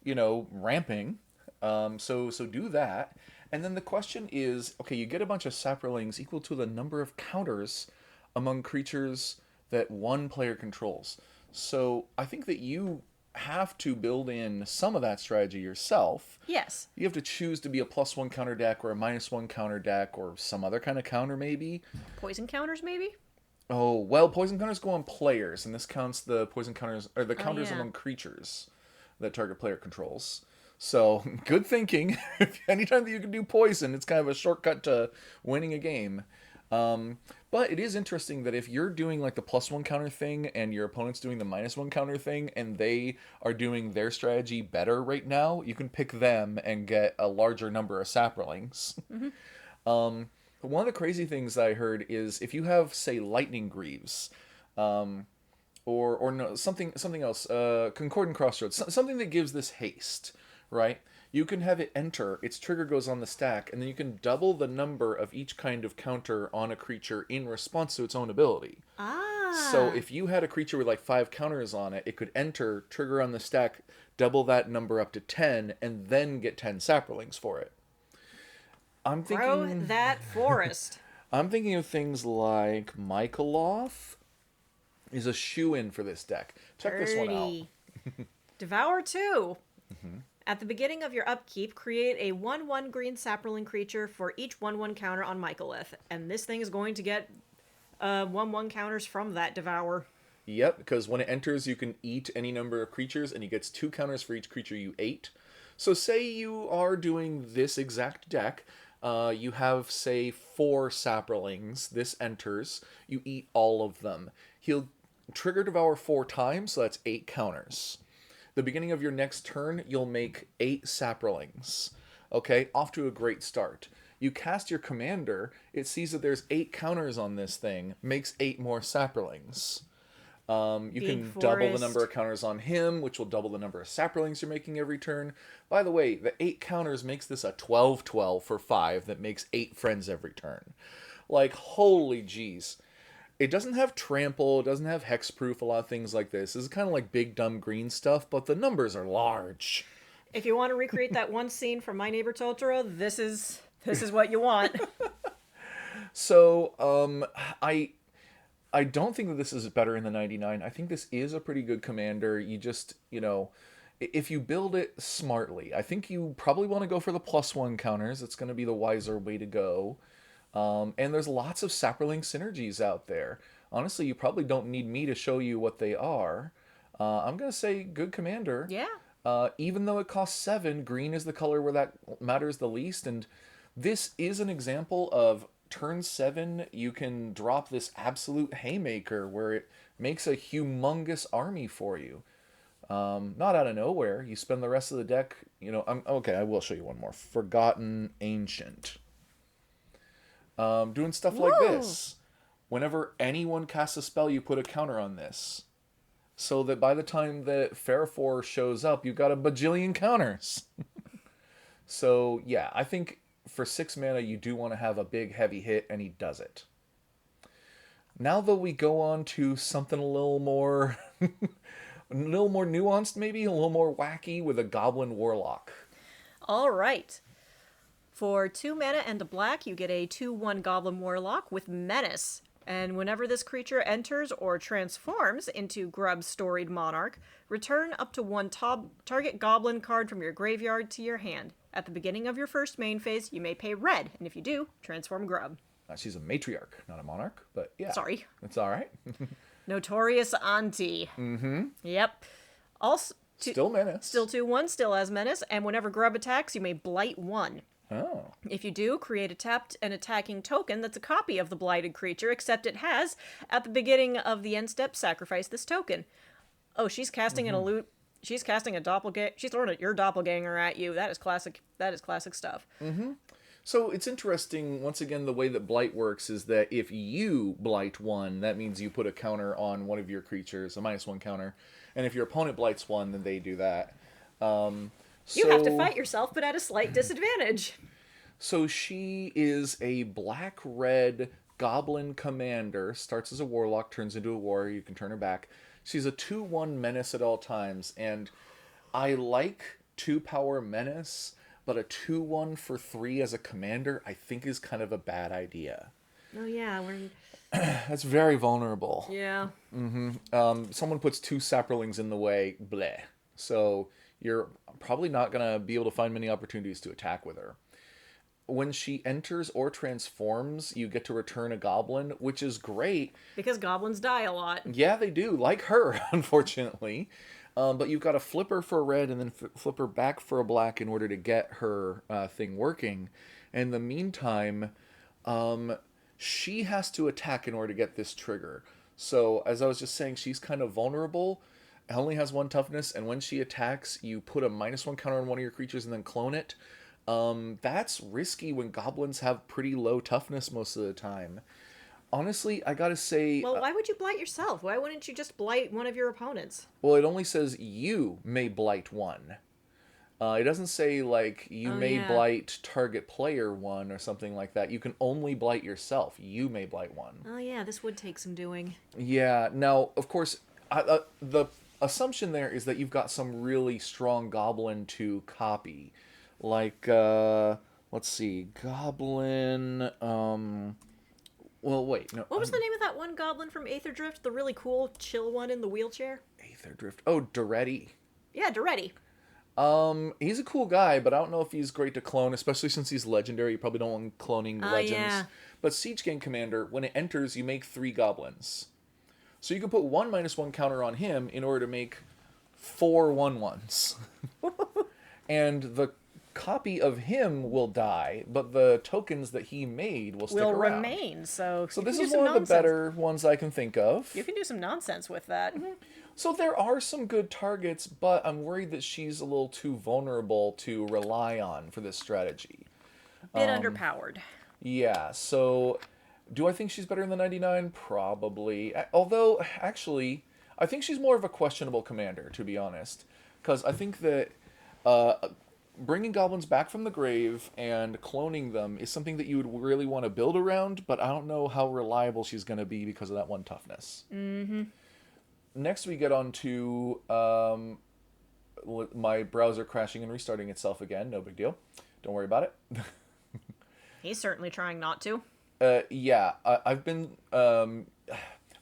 ramping. So do that. And then the question is, okay, you get a bunch of saprolings equal to the number of counters among creatures that one player controls. So I think that you have to build in some of that strategy yourself. Yes. You have to choose to be a +1 counter deck or a -1 counter deck or some other kind of counter maybe. Poison counters, maybe? Oh, well, poison counters go on players, and this counts the poison counters or the counters yeah. among creatures that target player controls. So, good thinking. Anytime that you can do poison, it's kind of a shortcut to winning a game. But it is interesting that if you're doing like the +1 counter thing and your opponent's doing the -1 counter thing and they are doing their strategy better right now, you can pick them and get a larger number of saprolings. But one of the crazy things that I heard is if you have, say, Lightning Greaves, or no, something else, Concordant Crossroads, something that gives this haste, right? You can have it enter, its trigger goes on the stack, and then you can double the number of each kind of counter on a creature in response to its own ability. Ah. So if you had a creature with like 5 counters on it, it could enter, trigger on the stack, double that number up to 10, and then get 10 saprolings for it. Grow that forest. I'm thinking of things like Mycoloth is a shoe-in for this deck. Check this one out. Devour 2. At the beginning of your upkeep, create a 1/1 green saproling creature for each 1/1 counter on Mycoloth. And this thing is going to get 1/1 counters from that Devour. Yep, because when it enters, you can eat any number of creatures, and it gets 2 counters for each creature you ate. So say you are doing this exact deck. You have, say, 4 saprolings. This enters. You eat all of them. He'll trigger Devour 4 times, so that's 8 counters. The beginning of your next turn, you'll make 8 saprolings. Okay, off to a great start. You cast your commander, it sees that there's 8 counters on this thing, makes 8 more saprolings. You can double the number of counters on him, which will double the number of saprolings you're making every turn. By the way, the 8 counters makes this a 12/12 for 5 that makes 8 friends every turn. Like, holy jeez. It doesn't have trample, it doesn't have hexproof, a lot of things like this. This is kind of like big dumb green stuff, but the numbers are large. If you want to recreate that one scene from My Neighbor Totoro, this is what you want. So, I don't think that this is better in the 99. I think this is a pretty good commander. You just, if you build it smartly, I think you probably want to go for the +1 counters. It's going to be the wiser way to go. And there's lots of saproling synergies out there. Honestly, you probably don't need me to show you what they are. I'm going to say good commander. Yeah. Even though it costs 7, green is the color where that matters the least. And this is an example of turn 7, you can drop this absolute haymaker where it makes a humongous army for you. Not out of nowhere. You spend the rest of the deck, okay, I will show you one more. Forgotten Ancient. Doing stuff like this. Whenever anyone casts a spell, you put a counter on this. So that by the time that Ferrophore shows up, you've got a bajillion counters. So, yeah, I think for 6 mana, you do want to have a big, heavy hit, and he does it. Now, though, we go on to something a little more... a little more nuanced, maybe? A little more wacky with a Goblin Warlock. All right. For 2 mana and a black, you get a 2/1 Goblin Warlock with Menace. And whenever this creature enters or transforms into Grub's Storied Monarch, return up to 1 target Goblin card from your graveyard to your hand. At the beginning of your first main phase, you may pay red, and if you do, transform Grub. She's a matriarch, not a monarch, but yeah. Sorry. It's all right. Notorious Auntie. Mm-hmm. Yep. Also, Still Menace. Still 2/1, still has Menace, and whenever Grub attacks, you may blight 1. Oh. If you do, create a tapped and attacking token that's a copy of the blighted creature, except it has, at the beginning of the end step, sacrifice this token. Oh, she's casting an elude. She's casting a doppelganger. She's throwing your doppelganger at you. That is classic. That is classic stuff. So it's interesting, once again, the way that Blight works is that if you Blight one, that means you put a counter on one of your creatures, a -1 counter. And if your opponent Blights one, then they do that. You have to fight yourself, but at a slight disadvantage. So she is a black-red goblin commander, starts as a warlock, turns into a warrior, you can turn her back. She's a 2/1 menace at all times, and I like 2-power menace, but a 2/1 for 3 as a commander I think is kind of a bad idea. Oh yeah, That's very vulnerable. yeah. Someone puts 2 saprolings in the way, bleh. So you're probably not going to be able to find many opportunities to attack with her. When she enters or transforms, you get to return a goblin, which is great. Because goblins die a lot. Yeah, they do, like her, unfortunately. But you've got to flip her for a red and then flip her back for a black in order to get her thing working. In the meantime, she has to attack in order to get this trigger. So, as I was just saying, she's kind of vulnerable. Only has 1 toughness, and when she attacks, you put a -1 counter on one of your creatures and then clone it. That's risky when goblins have pretty low toughness most of the time. Honestly, I gotta say... Well, why would you blight yourself? Why wouldn't you just blight one of your opponents? Well, it only says you may blight one. It doesn't say, like, you may blight target player one or something like that. You can only blight yourself. You may blight one. Oh yeah, this would take some doing. Yeah, now, of course, the assumption there is that you've got some really strong goblin to copy. Like, let's see, goblin, well, wait, no. What was the name of that one goblin from Aether Drift? The really cool, chill one in the wheelchair? Aether Drift. Oh, Doretti. Yeah, Doretti. He's a cool guy, but I don't know if he's great to clone, especially since he's legendary. You probably don't want cloning legends. Yeah. But Siege Gang Commander, when it enters, you make 3 goblins. So you can put 1 -1 counter on him in order to make 4 1/1s. And the copy of him will die, but the tokens that he made will stick around. Remain, so this is one of the better ones I can think of. You can do some nonsense with that. So there are some good targets, but I'm worried that she's a little too vulnerable to rely on for this strategy. Bit underpowered. Yeah, so do I think she's better than 99? Probably. Although, actually, I think she's more of a questionable commander, to be honest. Because I think that bringing goblins back from the grave and cloning them is something that you would really want to build around, but I don't know how reliable she's going to be because of that 1 toughness. Next we get on to my browser crashing and restarting itself again. No big deal. Don't worry about it. He's certainly trying not to. Yeah, I've been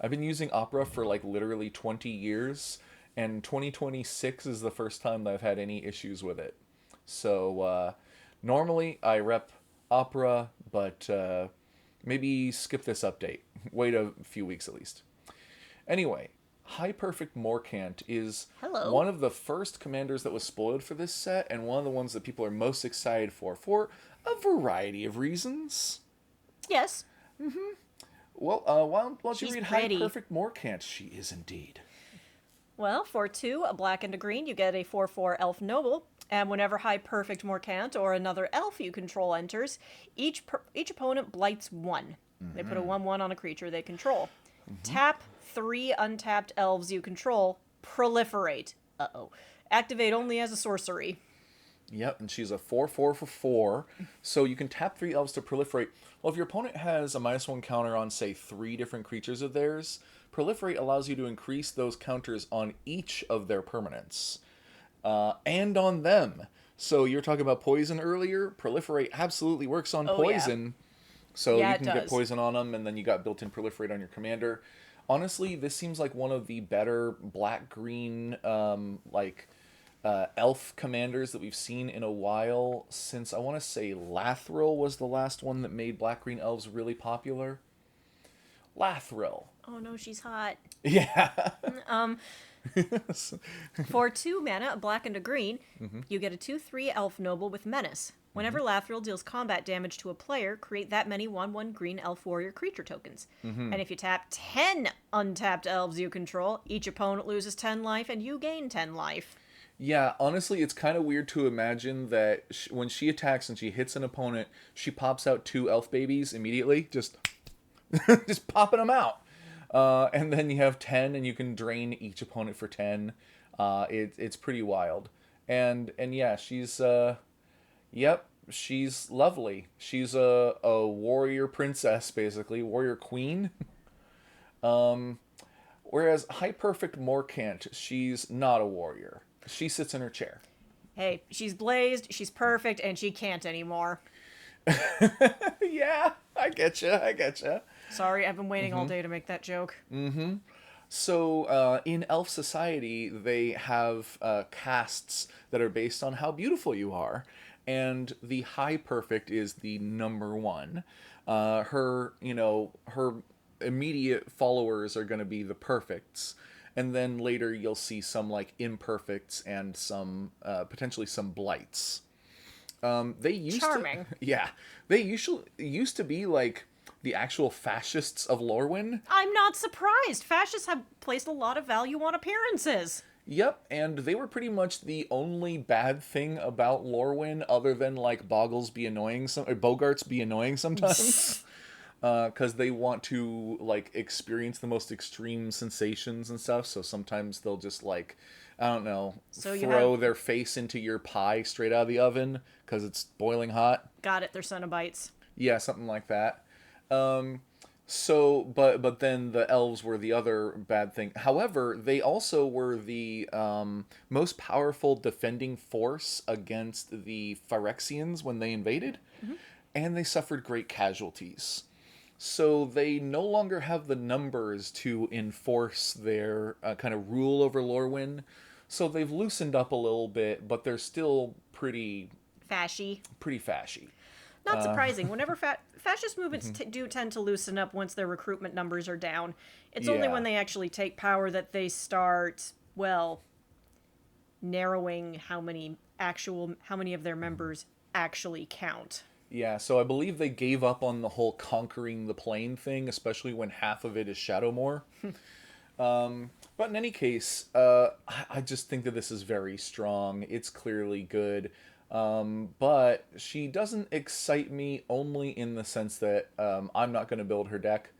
using Opera for like literally 20 years, and 2026 is the first time that I've had any issues with it. So normally I rep Opera, but maybe skip this update. Wait a few weeks at least. Anyway, High Perfect Morcant is one of the first commanders that was spoiled for this set, and one of the ones that people are most excited for a variety of reasons. Yes. Well, why don't you read pretty. High Perfect Morcant? She is indeed. Well, for 2, a black and a green, you get a 4/4 elf noble. And whenever High Perfect Morcant or another elf you control enters, each opponent blights 1. They put a 1/1 on a creature they control. Tap 3 untapped elves you control. Proliferate. Activate only as a sorcery. Yep, and she's a 4/4 for 4, so you can tap 3 elves to proliferate. Well, if your opponent has a -1 counter on, say, 3 different creatures of theirs, Proliferate allows you to increase those counters on each of their permanents. And on them. So you were talking about poison earlier. Proliferate absolutely works on poison. Yeah. So you can get poison on them, and then you got built-in Proliferate on your commander. Honestly, this seems like one of the better black-green elf commanders that we've seen in a while, since I want to say Lathril was the last one that made black-green elves really popular. Lathril. Oh no, she's hot. Yeah. For 2 mana, a black and a green, you get a 2/3 elf noble with menace. Whenever Lathril deals combat damage to a player, create that many 1/1 green elf warrior creature tokens. And if you tap 10 untapped elves you control, each opponent loses 10 life and you gain 10 life. Yeah, honestly, it's kind of weird to imagine that when she attacks and she hits an opponent, she pops out 2 elf babies immediately, just just popping them out. And then you have 10, and you can drain each opponent for 10. It's pretty wild. And yeah, yep, she's lovely. She's a warrior princess, basically, warrior queen. Whereas High Perfect Morcant, she's not a warrior. She sits in her chair. Hey, she's blazed, she's perfect, and she can't anymore. Yeah, I getcha. Sorry, I've been waiting all day to make that joke. So, in Elf Society, they have castes that are based on how beautiful you are, and the High Perfect is the number one. Her immediate followers are going to be the Perfects, and then later you'll see some like Imperfects and some potentially some Blights. They used Charming. Yeah, they usually used to be like the actual fascists of Lorwyn. I'm not surprised. Fascists have placed a lot of value on appearances. Yep, and they were pretty much the only bad thing about Lorwyn, other than like Boggles be annoying, or Bogarts be annoying sometimes, because they want to like experience the most extreme sensations and stuff. So sometimes they'll just like, I don't know, throw their face into your pie straight out of the oven because it's boiling hot. Got it. They're Cenobites. Yeah, something like that. But then the elves were the other bad thing. However, they also were the most powerful defending force against the Phyrexians when they invaded, and they suffered great casualties. So they no longer have the numbers to enforce their kind of rule over Lorwyn. So they've loosened up a little bit, but they're still pretty Fashy. fashy. Not surprising. Whenever fascist movements do tend to loosen up once their recruitment numbers are down, it's only when they actually take power that they start, well, narrowing how many of their members actually count. Yeah, so I believe they gave up on the whole conquering the plane thing, especially when half of it is Shadowmoor. But in any case, I just think that this is very strong. It's clearly good. But she doesn't excite me only in the sense that I'm not going to build her deck.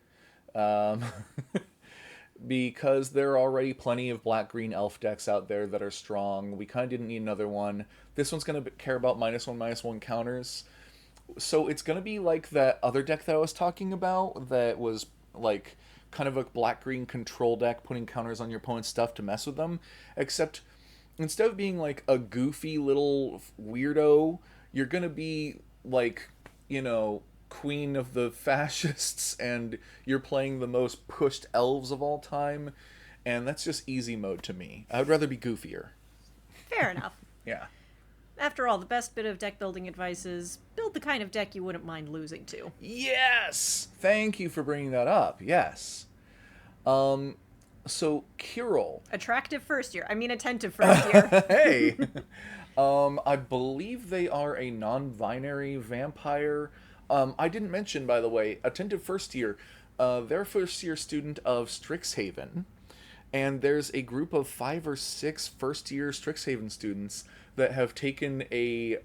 Because there are already plenty of black-green elf decks out there that are strong. We kind of didn't need another one. This one's going to care about -1/-1 counters. So it's going to be like that other deck that I was talking about that was like kind of a black-green control deck putting counters on your opponent's stuff to mess with them. Except instead of being like a goofy little weirdo, you're going to be like, queen of the fascists, and you're playing the most pushed elves of all time, and that's just easy mode to me. I would rather be goofier. Fair enough. Yeah. After all, the best bit of deck building advice is build the kind of deck you wouldn't mind losing to. Yes! Thank you for bringing that up. Yes. So, Kirill. Attentive first year. Hey! I believe they are a non-binary vampire. I didn't mention, by the way, Attentive First Year. They're a first-year student of Strixhaven. And there's a group of 5 or 6 first-year Strixhaven students that have taken a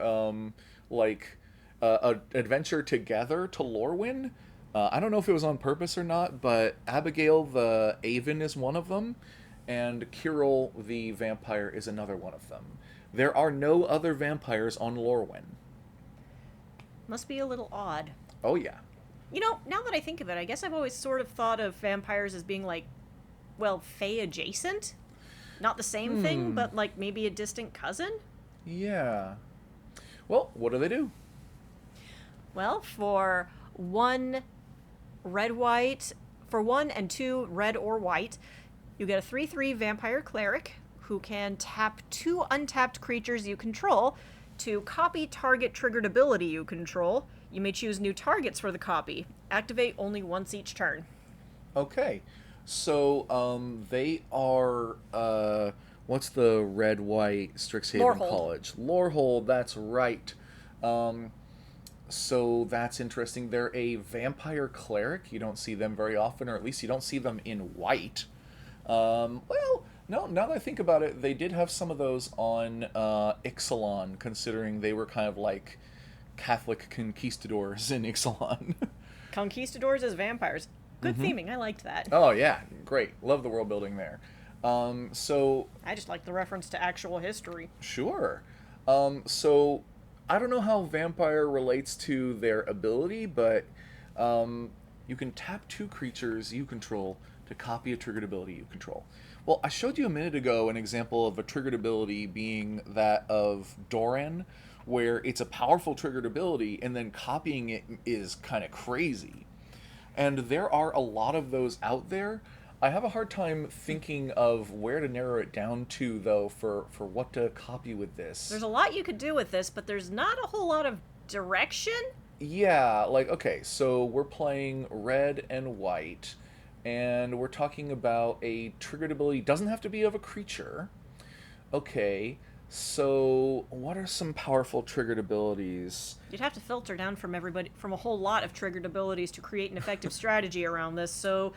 adventure together to Lorwyn. I don't know if it was on purpose or not, but Abigail the Aven is one of them, and Kirill the vampire is another one of them. There are no other vampires on Lorwyn. Must be a little odd. Oh, yeah. Now that I think of it, I guess I've always sort of thought of vampires as being like, well, Fae adjacent? Not the same thing, but like maybe a distant cousin? Yeah. Well, what do they do? Well, for 1 and 2 red or white, you get a 3/3 vampire cleric who can tap 2 untapped creatures you control to copy target triggered ability you control. You may choose new targets for the copy. Activate only once each turn. Okay. So, they are, what's the red white Strixhaven Lorehold. College? Lorehold, that's right. Um, so that's interesting. They're a vampire cleric. You don't see them very often, or at least you don't see them in white. Well, no, now that I think about it, they did have some of those on Ixalan, considering they were kind of like Catholic conquistadors in Ixalan. Conquistadors as vampires. Good theming. I liked that. Oh, yeah, great. Love the world building there. So I just like the reference to actual history. Sure. So I don't know how vampire relates to their ability, but you can tap two creatures you control to copy a triggered ability you control. Well, I showed you a minute ago an example of a triggered ability being that of Doran, where it's a powerful triggered ability, and then copying it is kind of crazy. And there are a lot of those out there. I have a hard time thinking of where to narrow it down to, though, for what to copy with this. There's a lot you could do with this, but there's not a whole lot of direction. Yeah, like, okay, so we're playing red and white, and we're talking about a triggered ability. Doesn't have to be of a creature. Okay, so what are some powerful triggered abilities? You'd have to filter down from a whole lot of triggered abilities to create an effective strategy around this. So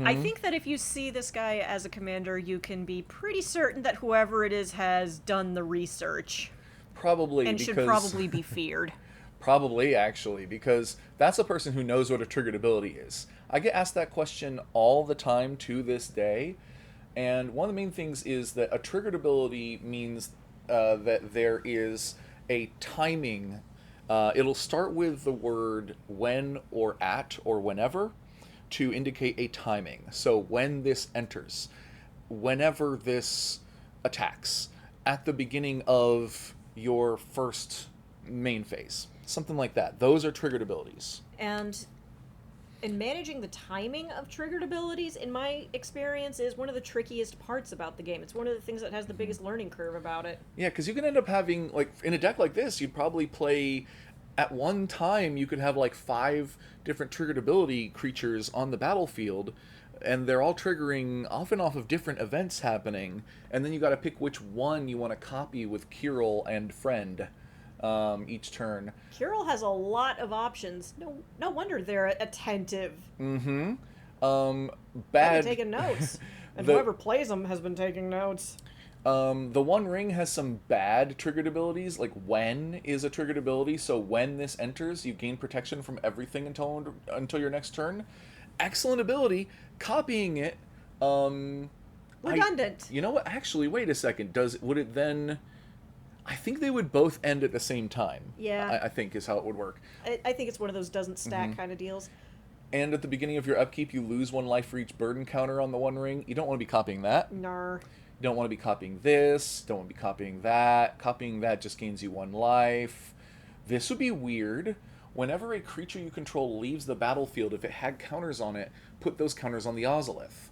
I think that if you see this guy as a commander, you can be pretty certain that whoever it is has done the research Probably and because should probably be feared. Probably, actually, because that's a person who knows what a triggered ability is. I get asked that question all the time to this day, and one of the main things is that a triggered ability means that there is a timing. It'll start with the word when or at or whenever to indicate a timing. So when this enters, whenever this attacks, at the beginning of your first main phase. Something like that. Those are triggered abilities. And in managing the timing of triggered abilities, in my experience, is one of the trickiest parts about the game. It's one of the things that has the biggest learning curve about it. Yeah, because you can end up having, like, in a deck like this, you'd probably play, at one time, you could have, like, 5 different triggered ability creatures on the battlefield, and they're all triggering often off of different events happening, and then you gotta pick which one you want to copy with Kirill and Friend each turn. Kirill has a lot of options. No wonder they're attentive. Mm-hmm. They're Bad. taking notes. And The- whoever plays them has been taking notes. The One Ring has some bad triggered abilities, like when is a triggered ability, so when this enters, you gain protection from everything until your next turn. Excellent ability. Copying it, Redundant. you know what? Actually, wait a second. Would it then? I think they would both end at the same time. Yeah. I think is how it would work. I think it's one of those doesn't stack kind of deals. And at the beginning of your upkeep, you lose 1 life for each burden counter on the One Ring. You don't want to be copying that. Nar. You don't want to be copying this. Don't want to be copying that. Copying that just gains you 1 life. This would be weird. Whenever a creature you control leaves the battlefield, if it had counters on it, put those counters on the Ozolith.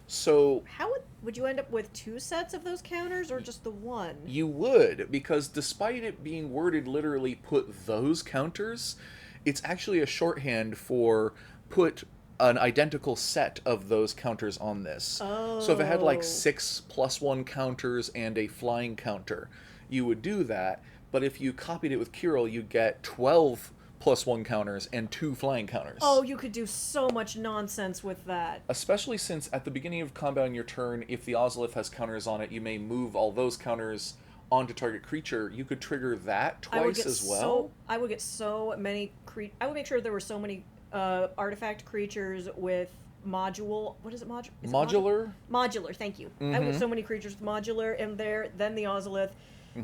So How would you end up with 2 sets of those counters or just the one? you would, because despite it being worded literally put those counters, it's actually a shorthand for put an identical set of those counters on this. Oh. So if it had like 6 +1 counters and a flying counter, you would do that. But if you copied it with Kirill, you'd get 12 +1 counters and 2 flying counters. Oh, you could do so much nonsense with that. Especially since at the beginning of combat on your turn, if the Ozolith has counters on it, you may move all those counters onto target creature. You could trigger that twice as well. I would get so many I would make sure there were so many artifact creatures with module. What is it? Modular? Modular. Thank you. I would get so many creatures with modular in there. Then the Ozolith.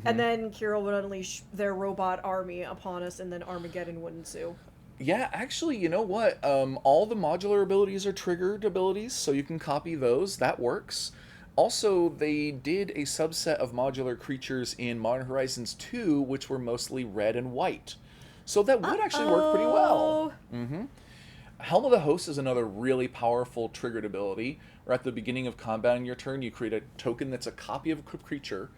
And then Kirill would unleash their robot army upon us, and then Armageddon would ensue. Yeah, actually, you know what? All the modular abilities are triggered abilities, so you can copy those. That works. Also, they did a subset of modular creatures in Modern Horizons 2, which were mostly red and white. So that would actually work pretty well. Helm of the Host is another really powerful triggered ability. Or at the beginning of combat on your turn, you create a token that's a copy of a creature,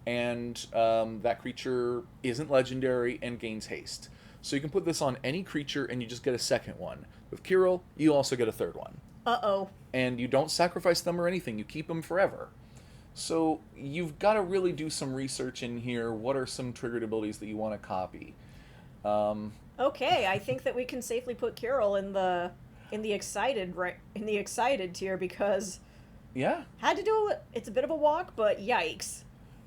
and that creature isn't legendary and gains haste. So you can put this on any creature and you just get a second one. With Kirill, you also get a third one. Uh-oh. And you don't sacrifice them or anything. You keep them forever. So you've got to really do some research in here. What are some triggered abilities that you want to copy? Um, Okay, I think that we can safely put Carol in the excited in the excited tier because yeah. had to do it. It's a bit of a walk, but yikes.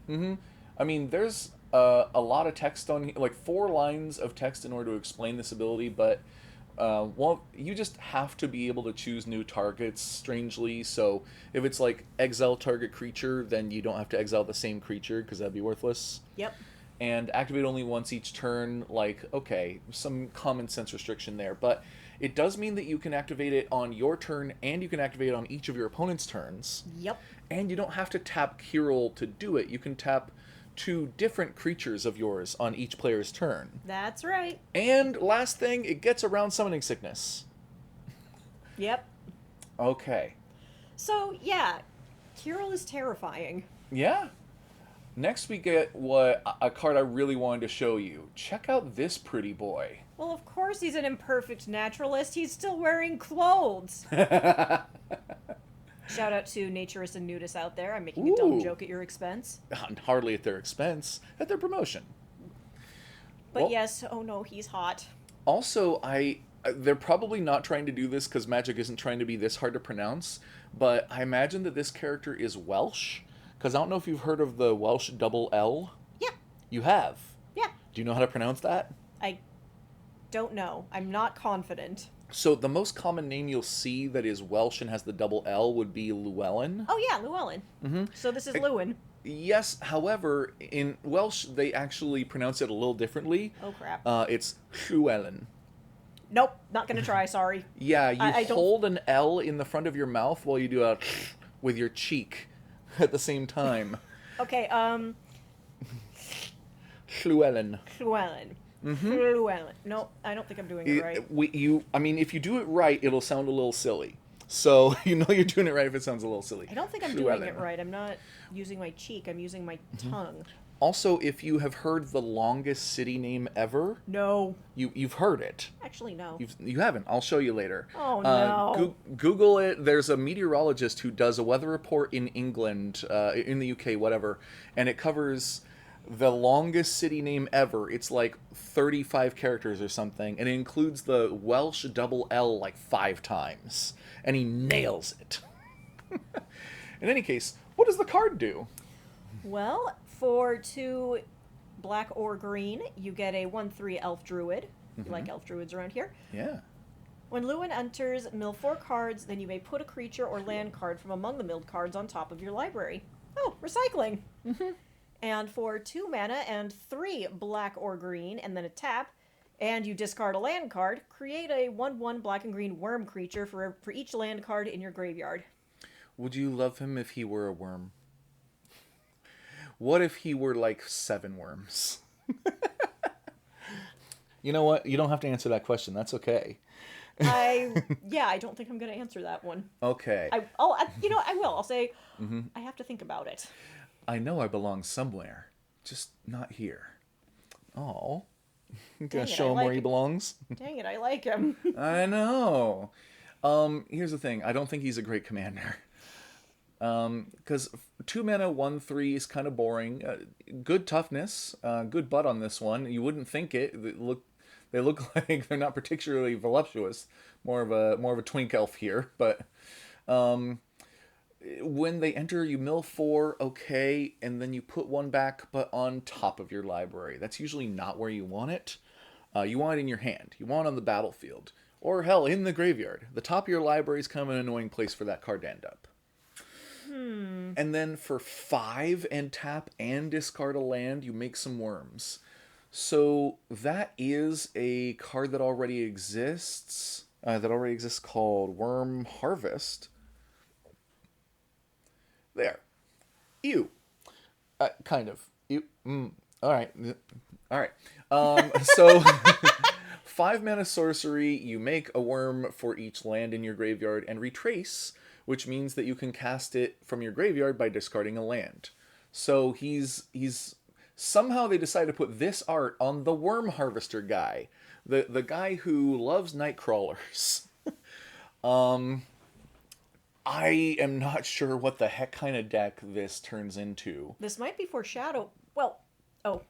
Mm-hmm. I mean, there's a lot of text on here, like 4 lines of text in order to explain this ability, but well, you just have to be able to choose new targets, strangely. So if it's like exile target creature, then you don't have to exile the same creature because that'd be worthless. Yep. And activate only once each turn, like, okay, some common sense restriction there. But it does mean that you can activate it on your turn and you can activate it on each of your opponent's turns. Yep. And you don't have to tap Kirill to do it. You can tap 2 different creatures of yours on each player's turn. That's right. And last thing, it gets around summoning sickness. Yep. Okay. So, yeah, Kirill is terrifying. Yeah. Next we get a card I really wanted to show you. Check out this pretty boy. Well, of course he's an imperfect naturalist. He's still wearing clothes. Shout out to naturists and nudists out there. I'm making a dumb Ooh. joke at your expense. Hardly at their expense, at their promotion. But Well, yes, oh no, he's hot. also, they're probably not trying to do this because Magic isn't trying to be this hard to pronounce, but I imagine that this character is Welsh, because I don't know if you've heard of the Welsh double L. Yeah, You have. yeah. Do you know how to pronounce that? I don't know. I'm not confident. So the most common name you'll see that is Welsh and has the double L would be Llewellyn. Oh yeah, Llewellyn. Mm-hmm. So this is Lewin. Yes, however, in Welsh they actually pronounce it a little differently. Oh crap. It's Llewellyn. Nope, not gonna try. Sorry. Yeah, you I don't- hold an L in the front of your mouth while you do a with your cheek at the same time. Okay. Llewellyn. Llewellyn. Mm-hmm. Llewellyn. No, I don't think I'm doing it right. I mean, if you do it right, it'll sound a little silly. So you know you're doing it right if it sounds a little silly. I don't think I'm doing it right. I'm not using my cheek. I'm using my tongue. Also, if you have heard the longest city name ever, No. you've heard it. Actually, no. You haven't. I'll show you later. Oh, no. Google it. There's a meteorologist who does a weather report in England, in the UK, whatever, and it covers the longest city name ever. It's like 35 characters or something, and it includes the Welsh double L like 5 times, and he nails it. In any case, what does the card do? Well, for 2 black or green, you get a 1/3 elf druid. You like elf druids around here. Yeah. When Lewin enters, mill 4 cards, then you may put a creature or land card from among the milled cards on top of your library. Oh, recycling! And for 2 mana and 3 black or green, and then a tap, and you discard a land card, create a 1/1 black and green worm creature for each land card in your graveyard. Would you love him if he were a worm? What if he were like 7 worms? You know what? You don't have to answer that question. That's okay. I don't think I'm going to answer that one. Okay. I will. I'll say, I have to think about it. I know I belong somewhere, just not here. Oh, Dang gonna it, show I him like where he it. belongs. Dang it, I like him. I know. Here's the thing. I don't think he's a great commander. Because 2 mana 1/3 is kind of boring. Good toughness, good butt on this one. You wouldn't think it. They look like they're not particularly voluptuous. More of a twink elf here, but when they enter, you mill 4, okay, and then you put 1 back, but on top of your library. That's usually not where you want it. You want it in your hand. You want it on the battlefield. Or, hell, in the graveyard. The top of your library is kind of an annoying place for that card to end up. And then for 5 and tap and discard a land, you make some worms. So that is a card that already exists. Called Worm Harvest. There. Ew. Kind of. Ew. All right. So 5 mana sorcery, you make a worm for each land in your graveyard and retrace, which means that you can cast it from your graveyard by discarding a land. So he's somehow they decided to put this art on the Worm Harvester guy, the guy who loves night crawlers. I am not sure what the heck kind of deck this turns into. This might be foreshadow. Well, oh,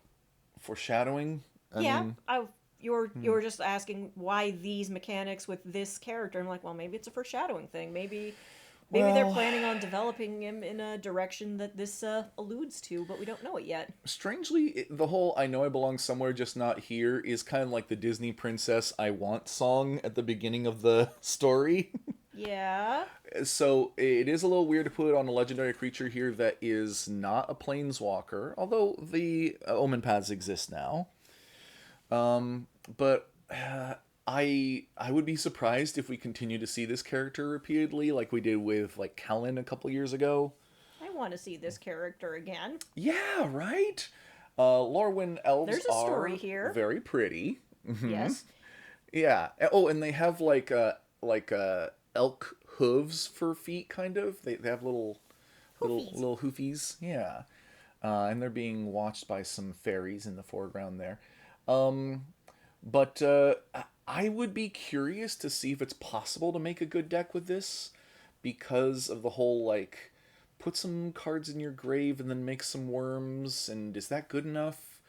Foreshadowing? I yeah. mean, You were just asking why these mechanics with this character. I'm like, well, maybe it's a foreshadowing thing. Maybe they're well, planning on developing him in a direction that this alludes to, but we don't know it yet. strangely, the whole I know I belong somewhere, just not here is kind of like the Disney Princess I Want song at the beginning of the story. Yeah. So it is a little weird to put on a legendary creature here that is not a planeswalker, although the omen paths exist now. But I would be surprised if we continue to see this character repeatedly, like we did with like Kellen a couple years ago. I want to see this character again. Yeah, right. Lorwyn elves There's a story are here. very pretty. Yes. Yeah. Oh, and they have like elk hooves for feet, kind of. They have Hoofies. little hoofies. Yeah. And they're being watched by some fairies in the foreground there. But I would be curious to see if it's possible to make a good deck with this, because of the whole like put some cards in your grave and then make some worms, and is that good enough?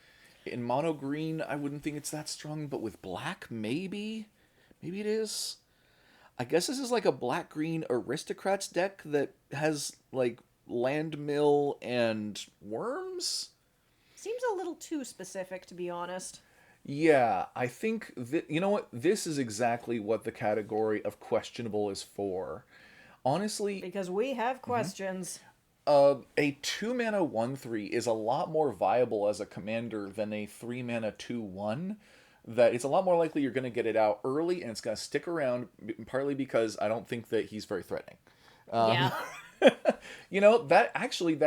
In mono green, I wouldn't think it's that strong, but with black, maybe it is. I guess this is like a black green aristocrats deck that has like land mill and worms. Seems a little too specific, to be honest. Yeah, I think you know what? This is exactly what the category of questionable is for. Honestly, Because we have questions. a 2 mana 1/3 is a lot more viable as a commander than a 3 mana 2/1. That it's a lot more likely you're going to get it out early and it's going to stick around, partly because I don't think that he's very threatening. Yeah. You know, that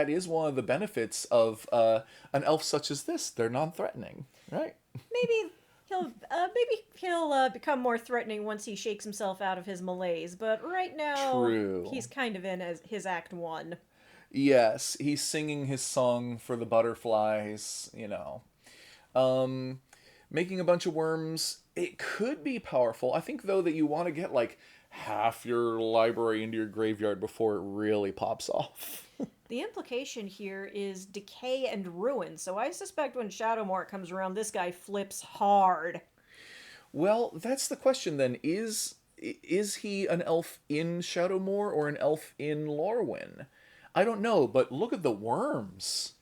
is one of the benefits of an elf such as this. They're non-threatening, right? Maybe he'll become more threatening once he shakes himself out of his malaise. But right now, True. he's kind of in as his act one. Yes, he's singing his song for the butterflies, you know. Making a bunch of worms, it could be powerful. I think, though, that you want to get, like, half your library into your graveyard before it really pops off. The implication here is decay and ruin, so I suspect when Shadowmark comes around, this guy flips hard. Well, that's the question, then. Is he an elf in Shadowmoor or an elf in Lorwyn? I don't know, but look at the worms.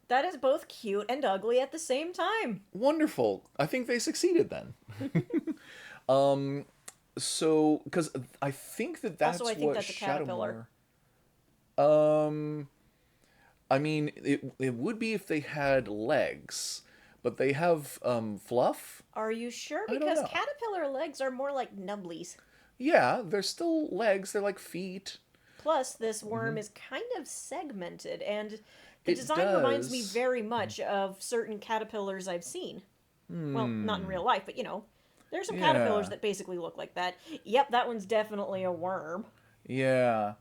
That is both cute and ugly at the same time. Wonderful. I think they succeeded then. So, because I think that's Also, I think what that's a caterpillar. Shadowmoor. I mean, it would be if they had legs, but they have fluff. Are you sure? I don't Because know. caterpillar legs are more like nubblies. Yeah, they're still legs. They're like feet. Plus, this worm is kind of segmented, and the It design reminds me does. very much of certain caterpillars I've seen. Well, not in real life, but there's some caterpillars Yeah. that basically look like that. Yep, that one's definitely a worm. Yeah.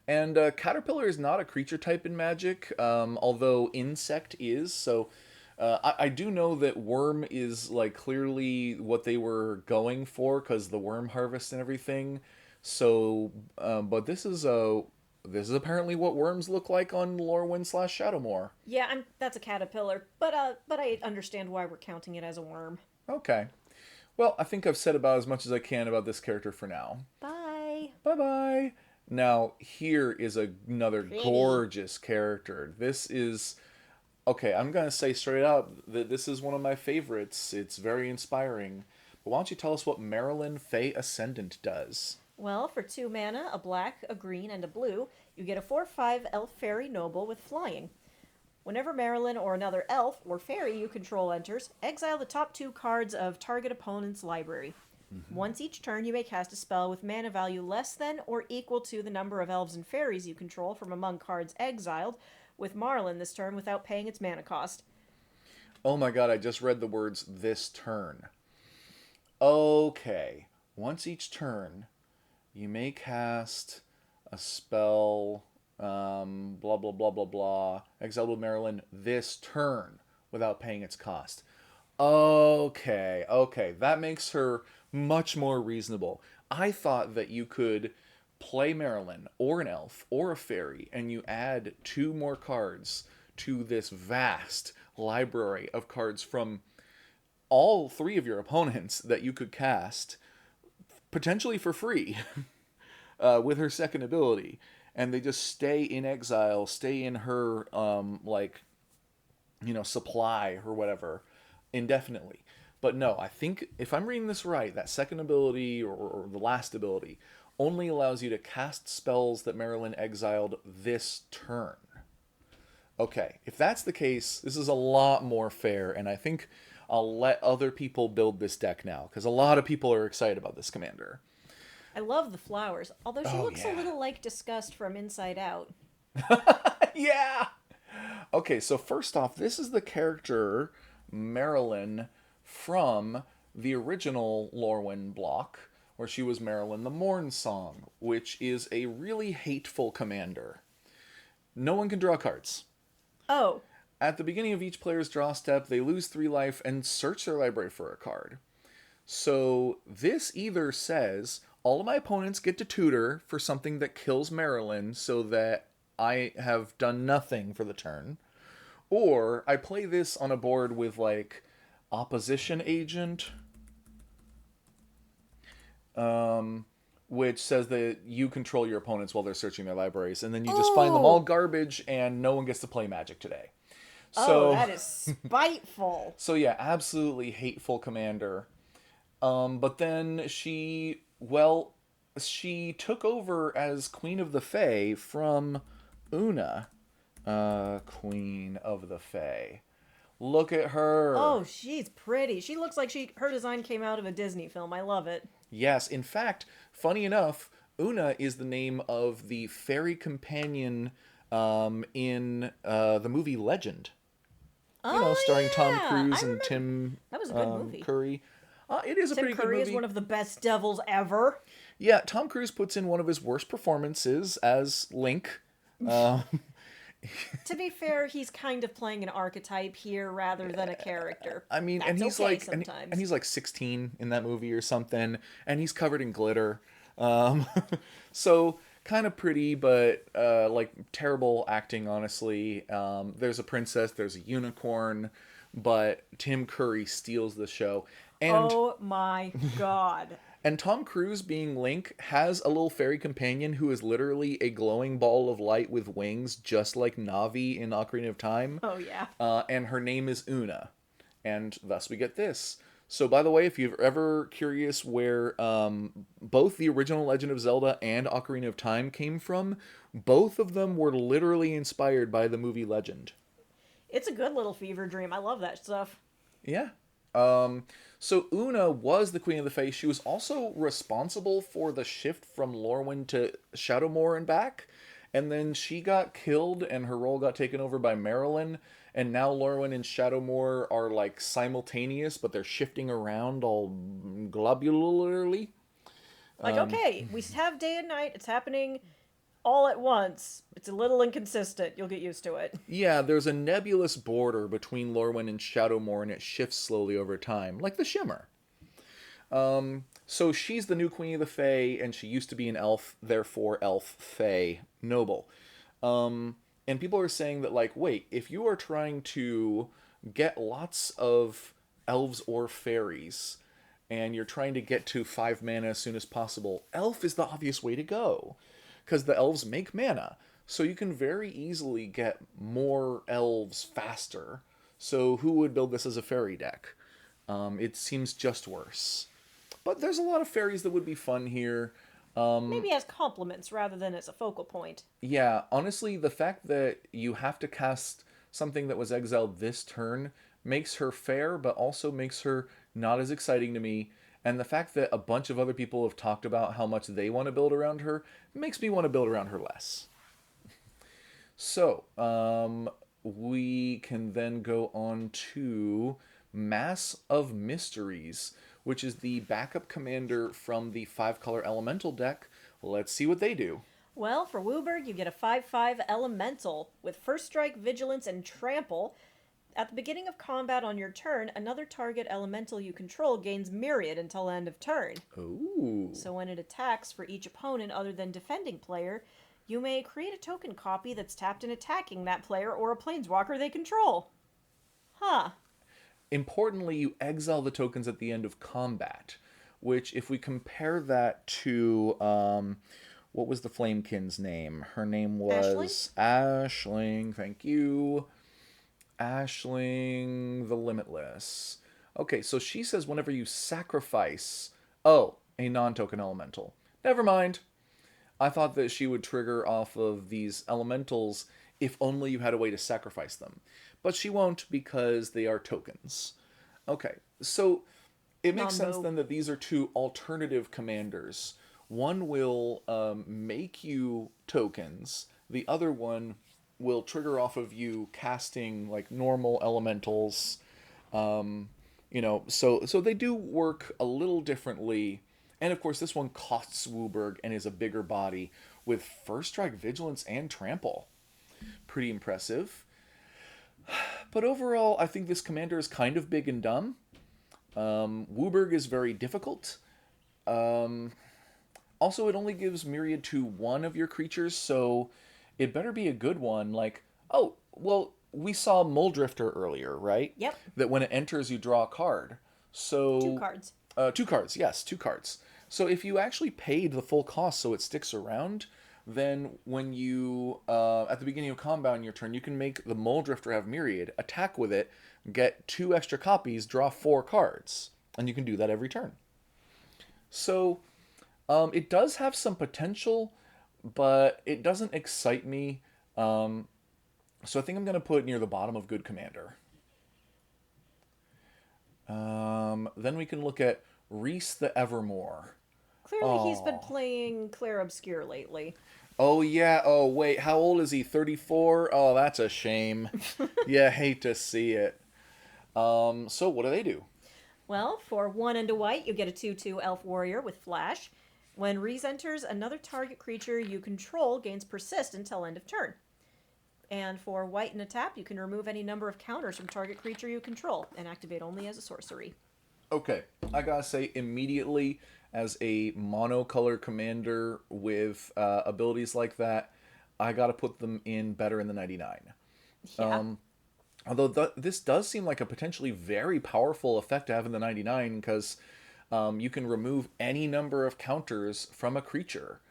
And caterpillar is not a creature type in Magic, although insect is. So I do know that worm is like clearly what they were going for because the worm harvest and everything. So, but this is apparently what worms look like on Lorwyn/Shadowmoor. Yeah, that's a caterpillar, but I understand why we're counting it as a worm. Okay. Well, I think I've said about as much as I can about this character for now. Bye. Bye bye. Now, here is another Pretty. gorgeous character. This is. Okay, I'm going to say straight up that this is one of my favorites. It's very inspiring. But why don't you tell us what Marilyn Fae Ascendant does? Well, for 2 mana, a black, a green, and a blue, you get a 4/5 elf fairy noble with flying. Whenever Marilyn or another elf or fairy you control enters, exile the top 2 cards of target opponent's library. Once each turn, you may cast a spell with mana value less than or equal to the number of elves and fairies you control from among cards exiled, with Marlin this turn without paying its mana cost. Oh my god, I just read the words this turn. Okay. Once each turn, you may cast a spell, blah blah blah blah blah, exiled with Marilyn this turn without paying its cost. Okay, that makes her much more reasonable. I thought that you could play Marilyn or an elf or a fairy, and you add 2 more cards to this vast library of cards from all 3 of your opponents that you could cast potentially for free with her second ability, and they just stay in exile, stay in her supply or whatever indefinitely. But no, I think if I'm reading this right, that second ability or the last ability only allows you to cast spells that Marilyn exiled this turn. Okay, if that's the case, this is a lot more fair, and I think I'll let other people build this deck now, because a lot of people are excited about this commander. I love the flowers, although she Oh, looks yeah. a little like Disgust from Inside Out. Yeah! Okay, so first off, this is the character Marilyn from the original Lorwyn block, where she was Marilyn the Morn Song, which is a really hateful commander. No one can draw cards. Oh, At the beginning of each player's draw step, they lose 3 life and search their library for a card. So this either says all of my opponents get to tutor for something that kills Marilyn so that I have done nothing for the turn, or I play this on a board with like opposition agent, which says that you control your opponents while they're searching their libraries, and then you just find them all oh, garbage and no one gets to play Magic today. oh, So that is spiteful. so yeah, absolutely hateful commander. But then she took over as Queen of the Fae from Una. Queen of the Fae. Look at her. Oh, she's pretty. She looks like her design came out of a Disney film. I love it. Yes, in fact, funny enough, Una is the name of the fairy companion in the movie Legend. Oh Starring Tom yeah, I Cruise and remember. Tim That was a good movie. Curry. It is a Tim pretty good Curry movie. is one of the best devils ever. Yeah, Tom Cruise puts in one of his worst performances as Link. Uh, To be fair, he's kind of playing an archetype here rather than a character. I mean, That's and he's okay like, sometimes. and he's like 16 in that movie or something, and he's covered in glitter. So kind of pretty, but like terrible acting, honestly. There's a princess, there's a unicorn, but Tim Curry steals the show, and Oh my god. And Tom Cruise, being Link, has a little fairy companion who is literally a glowing ball of light with wings, just like Navi in Ocarina of Time. Oh yeah. And her name is Una. And thus we get this. So, by the way, if you're ever curious where both the original Legend of Zelda and Ocarina of Time came from, both of them were literally inspired by the movie Legend. It's a good little fever dream. I love that stuff. Yeah. So Una was the Queen of the Fae. She was also responsible for the shift from Lorwyn to Shadowmoor and back. And then she got killed and her role got taken over by Marilyn. And now Lorwyn and Shadowmoor are like simultaneous, but they're shifting around all globularly. Like, okay, we have day and night. It's happening all at once. It's a little inconsistent. You'll get used to it. Yeah, there's a nebulous border between Lorwyn and Shadowmoor, and it shifts slowly over time, like the Shimmer. So she's the new Queen of the Fae, and she used to be an elf, therefore elf, fae, noble. And people are saying that, like, wait, if you are trying to get lots of elves or fairies, and you're trying to get to 5 mana as soon as possible, elf is the obvious way to go. Because the elves make mana. So you can very easily get more elves faster. So who would build this as a fairy deck? It seems just worse. But there's a lot of fairies that would be fun here. Maybe as compliments rather than as a focal point. Yeah, honestly, the fact that you have to cast something that was exiled this turn makes her fair, but also makes her not as exciting to me. And the fact that a bunch of other people have talked about how much they want to build around her makes me want to build around her less. So, we can then go on to Mass of Mysteries, which is the backup commander from the 5-color elemental deck. Let's see what they do. Well, for Wooburg, you get a 5/5 elemental with first strike, vigilance, and trample. At the beginning of combat on your turn, another target elemental you control gains Myriad until end of turn. Ooh. So when it attacks for each opponent other than defending player, you may create a token copy that's tapped and attacking that player or a planeswalker they control. Huh. Importantly, you exile the tokens at the end of combat, which, if we compare that to, what was the Flamekin's name? Her name was Ashling. Thank you. Ashling the Limitless. Okay, so she says whenever you sacrifice, oh, a non-token elemental. Never mind. I thought that she would trigger off of these elementals if only you had a way to sacrifice them. But she won't because they are tokens. Okay, so it makes sense then that these are two alternative commanders. One will make you tokens. The other one will trigger off of you casting like normal elementals. So they do work a little differently. And of course, this one costs Wooburg and is a bigger body with First Strike, Vigilance, and Trample. Pretty impressive. But overall, I think this commander is kind of big and dumb. Wooburg is very difficult. Also, it only gives Myriad to one of your creatures, so it better be a good one. Like, oh, well, we saw Muldrifter earlier, right? Yep. That when it enters, you draw a card. So 2 cards. 2 cards, yes, 2 cards. So if you actually paid the full cost so it sticks around, then when you, at the beginning of combat on your turn, you can make the Muldrifter have Myriad, attack with it, get 2 extra copies, draw 4 cards. And you can do that every turn. So it does have some potential, but it doesn't excite me. So I think I'm going to put it near the bottom of Good Commander. Then we can look at Reese the Evermore. Clearly he's been playing Clair Obscure lately. Oh, yeah. Oh, wait. How old is he? 34? Oh, that's a shame. Yeah, hate to see it. So what do? Well, for 1 and a white, you get a 2/2 Elf Warrior with Flash. When Reese enters, another target creature you control gains Persist until end of turn. And for white and a tap, you can remove any number of counters from target creature you control and activate only as a sorcery. Okay, I gotta say, immediately, as a monocolor commander with abilities like that, I gotta put them in better in the 99. Yeah. Although this does seem like a potentially very powerful effect to have in the 99, because you can remove any number of counters from a creature.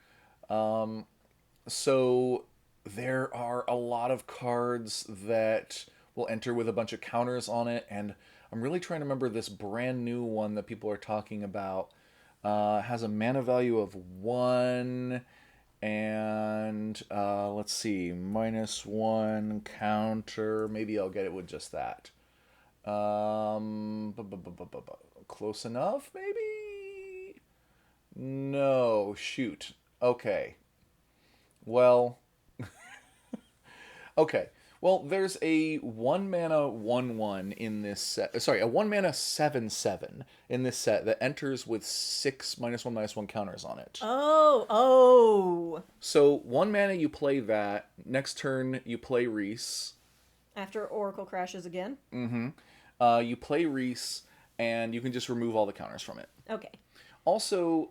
So there are a lot of cards that will enter with a bunch of counters on it, and I'm really trying to remember this brand new one that people are talking about. Has a mana value of 1, and let's see, -1 counter. Maybe I'll get it with just that. Close enough, maybe? No, shoot. Okay. Well, okay. Well, there's a 1 mana 1/1 in this set. Sorry, a 1 mana 7/7 in this set that enters with 6 -1/-1 counters on it. Oh. So 1 mana, you play that. Next turn, you play Reese. After Oracle crashes again. You play Reese, and you can just remove all the counters from it. Okay. Also,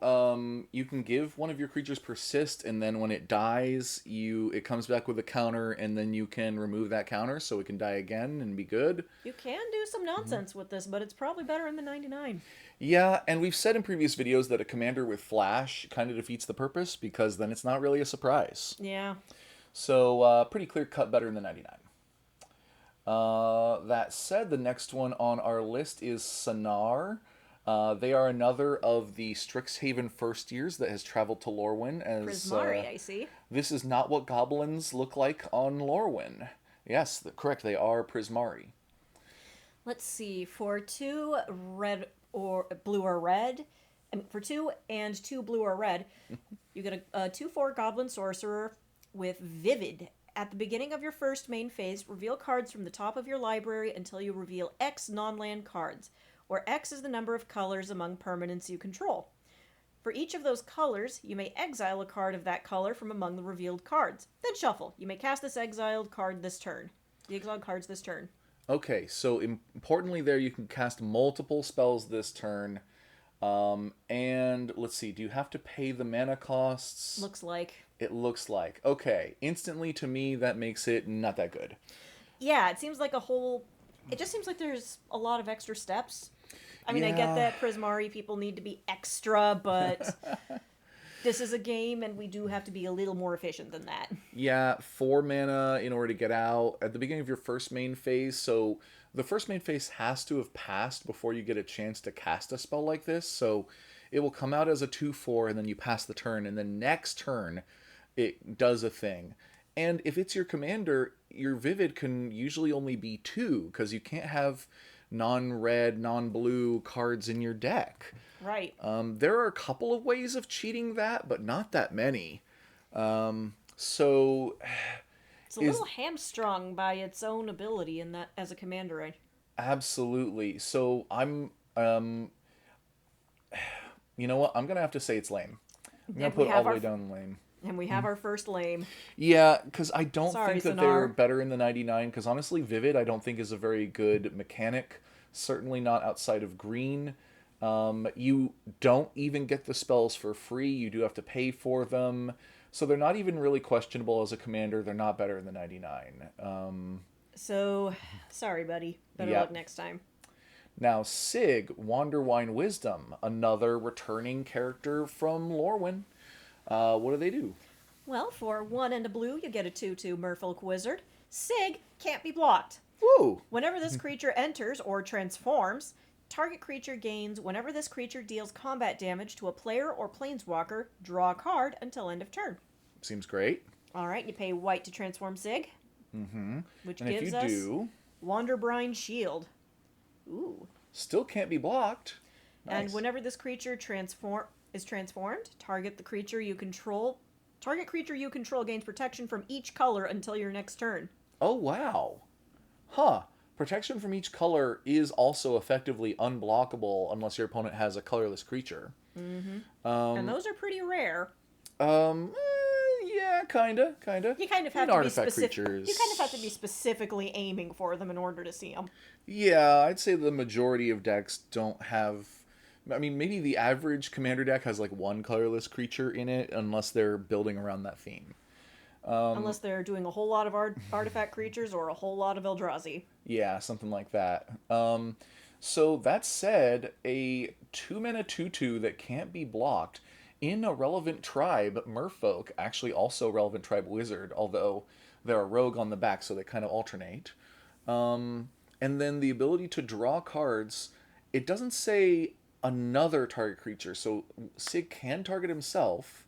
you can give one of your creatures Persist, and then when it dies, it comes back with a counter, and then you can remove that counter, so it can die again and be good. You can do some nonsense with this, but it's probably better in the 99. Yeah, and we've said in previous videos that a commander with Flash kind of defeats the purpose, because then it's not really a surprise. Yeah. So, pretty clear cut, better in the 99. That said, the next one on our list is Sonar. They are another of the Strixhaven first years that has traveled to Lorwyn. As Prismari, I see. This is not what goblins look like on Lorwyn. Yes, correct. They are Prismari. Let's see. For 2 red or blue or red, for 2 and 2 blue or red, you get a 2/4 Goblin Sorcerer with Vivid. At the beginning of your first main phase, reveal cards from the top of your library until you reveal X non-land cards, where X is the number of colors among permanents you control. For each of those colors, you may exile a card of that color from among the revealed cards. Then shuffle. You may cast this exiled card this turn. The exiled cards this turn. Okay, so importantly, there you can cast multiple spells this turn. And let's see, do you have to pay the mana costs? Looks like. It looks like. Okay, instantly to me, that makes it not that good. Yeah, it seems like a whole. It just seems like there's a lot of extra steps. I mean, I get Yeah. that Prismari people need to be extra, but this is a game and we do have to be a little more efficient than that. Yeah, 4 mana in order to get out at the beginning of your first main phase. So the first main phase has to have passed before you get a chance to cast a spell like this. So it will come out as a 2/4, and then you pass the turn, and then next turn it does a thing. And if it's your commander, your Vivid can usually only be 2 because you can't have non-red, non-blue cards in your deck. Right. There are a couple of ways of cheating that, but not that many. So It's a is little hamstrung by its own ability in that as a commander. absolutely. So you know what? I'm gonna have to say it's lame. I'm gonna And we put all have the our way down lame. and we have our first lame. Yeah, because I don't Sorry, think that they're Sonar. better in the 99. Because honestly, Vivid I don't think is a very good mechanic. Certainly not outside of green. You don't even get the spells for free. You do have to pay for them. So they're not even really questionable as a commander. They're not better in the 99. So, sorry, buddy. Better luck Yep. next time. Now, Sig, Wanderwine Wisdom, another returning character from Lorwyn. What do they do? Well, for 1 and a blue, you get a 2/2 Merfolk Wizard. Sig can't be blocked. Woo! Whenever this creature enters or transforms, target creature gains whenever this creature deals combat damage to a player or planeswalker, draw a card until end of turn. Seems great. Alright, you pay white to transform Sig, which And if gives you us do, Wanderbrine Shield. Ooh. still can't be blocked. And Nice. whenever this creature is transformed, target creature you control gains protection from each color until your next turn. Oh, wow. Huh. Protection from each color is also effectively unblockable unless your opponent has a colorless creature. And those are pretty rare. Yeah, kinda. You kind of I mean, have to be artifact specific. creatures. You kind of have to be specifically aiming for them in order to see them. Yeah, I'd say the majority of decks don't have. I mean, maybe the average commander deck has like one colorless creature in it, unless they're building around that theme. Unless they're doing a whole lot of artifact creatures or a whole lot of Eldrazi. Yeah, something like that. So that said, a 2 mana 2/2 that can't be blocked in a relevant tribe, Merfolk, actually also relevant tribe wizard, although they're a rogue on the back, so they kind of alternate. And then the ability to draw cards. It doesn't say another target creature, so Sig can target himself.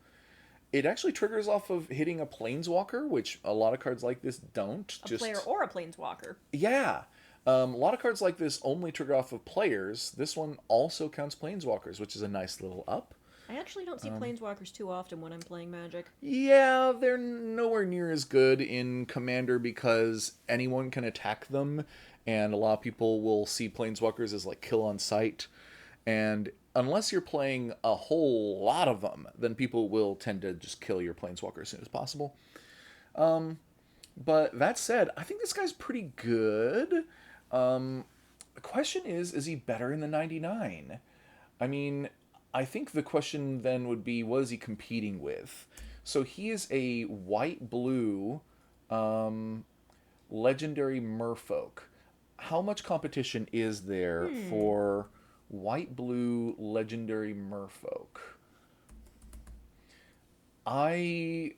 It actually triggers off of hitting a planeswalker, which a lot of cards like this don't. A player or a planeswalker. Yeah. A lot of cards like this only trigger off of players. This one also counts planeswalkers, which is a nice little up. I actually don't see planeswalkers too often when I'm playing Magic. Yeah, they're nowhere near as good in Commander because anyone can attack them, and a lot of people will see planeswalkers as like kill on sight. And unless you're playing a whole lot of them, then people will tend to just kill your planeswalker as soon as possible. But that said, I think this guy's pretty good. The question is he better in the 99? I mean, I think the question then would be, what is he competing with? So he is a white-blue legendary merfolk. How much competition is there for white-blue legendary merfolk? I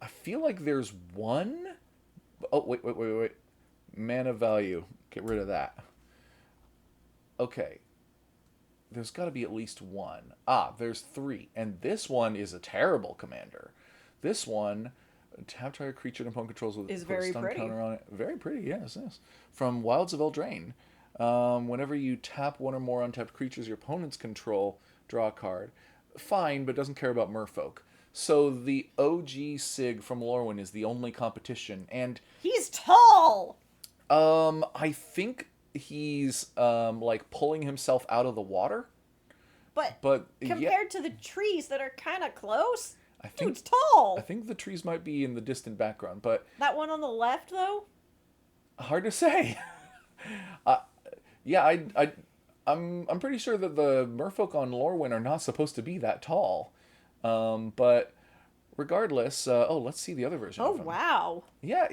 feel like there's one. Oh, wait. Mana value. Get rid of that. Okay. There's got to be at least one. There's 3. And this one is a terrible commander. This one, tap target creature and opponent controls with Is put a very stun pretty. counter on it. Very pretty, yes. From Wilds of Eldraine. Whenever you tap one or more untapped creatures your opponents control, draw a card. Fine, but doesn't care about merfolk. So the OG Sig from Lorwyn is the only competition, and He's tall! I think he's like pulling himself out of the water. But yeah, compared to the trees that are kind of close, I think dude's tall! I think the trees might be in the distant background, but That one on the left, though? hard to say. uh, yeah, I'm pretty sure that the merfolk on Lorwyn are not supposed to be that tall. But regardless, oh, let's see the other version Oh, of him. wow. Yeah,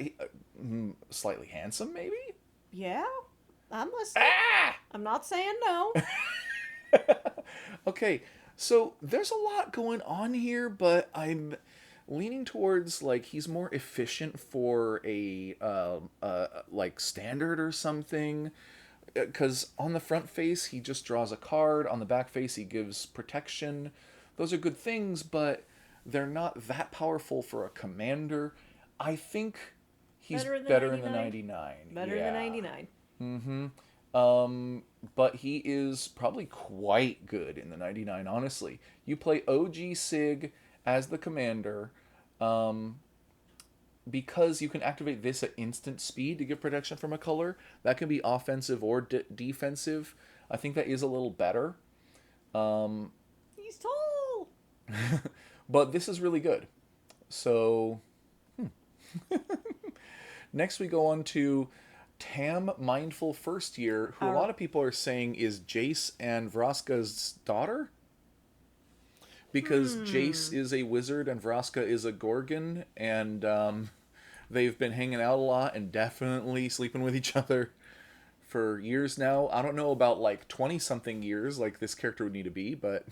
slightly handsome, maybe? Yeah, I'm listening. Ah! I'm not saying no. Okay, so there's a lot going on here, but I'm leaning towards like he's more efficient for a like standard or something. Because on the front face he just draws a card, on the back face he gives protection. Those are good things, but they're not that powerful for a commander. I think he's Better in the better in the 99. 99. Better in the Yeah. 99. Mm-hmm. But he is probably quite good in the 99, honestly. You play OG Sig as the commander, um, because you can activate this at instant speed to give protection from a color. That can be offensive or defensive. I think that is a little better. Um, He's tall. but this is really good. So, next we go on to Tam Mindful First Year, who a Our lot of people are saying is Jace and Vraska's daughter. Because Jace is a wizard and Vraska is a Gorgon, and they've been hanging out a lot and definitely sleeping with each other for years now. I don't know about like 20 something years like this character would need to be, but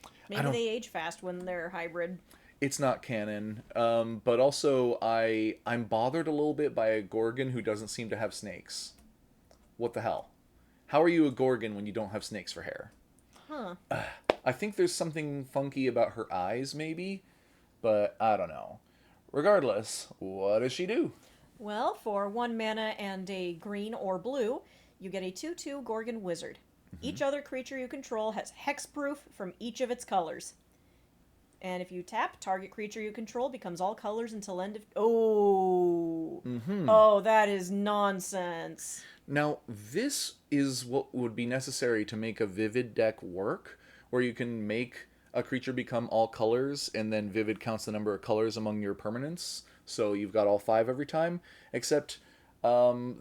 I maybe don't. they age fast when they're hybrid. It's not canon. But also, I'm bothered a little bit by a Gorgon who doesn't seem to have snakes. What the hell? How are you a Gorgon when you don't have snakes for hair? Huh. I think there's something funky about her eyes, maybe, but I don't know. Regardless, what does she do? Well, for 1 mana and a green or blue, you get a 2/2 Gorgon Wizard. Each other creature you control has hexproof from each of its colors. And if you tap, target creature you control becomes all colors until end of. Oh. Oh, that is nonsense. Now, this is what would be necessary to make a Vivid deck work, where you can make a creature become all colors, and then Vivid counts the number of colors among your permanents, so you've got all five every time. Except, the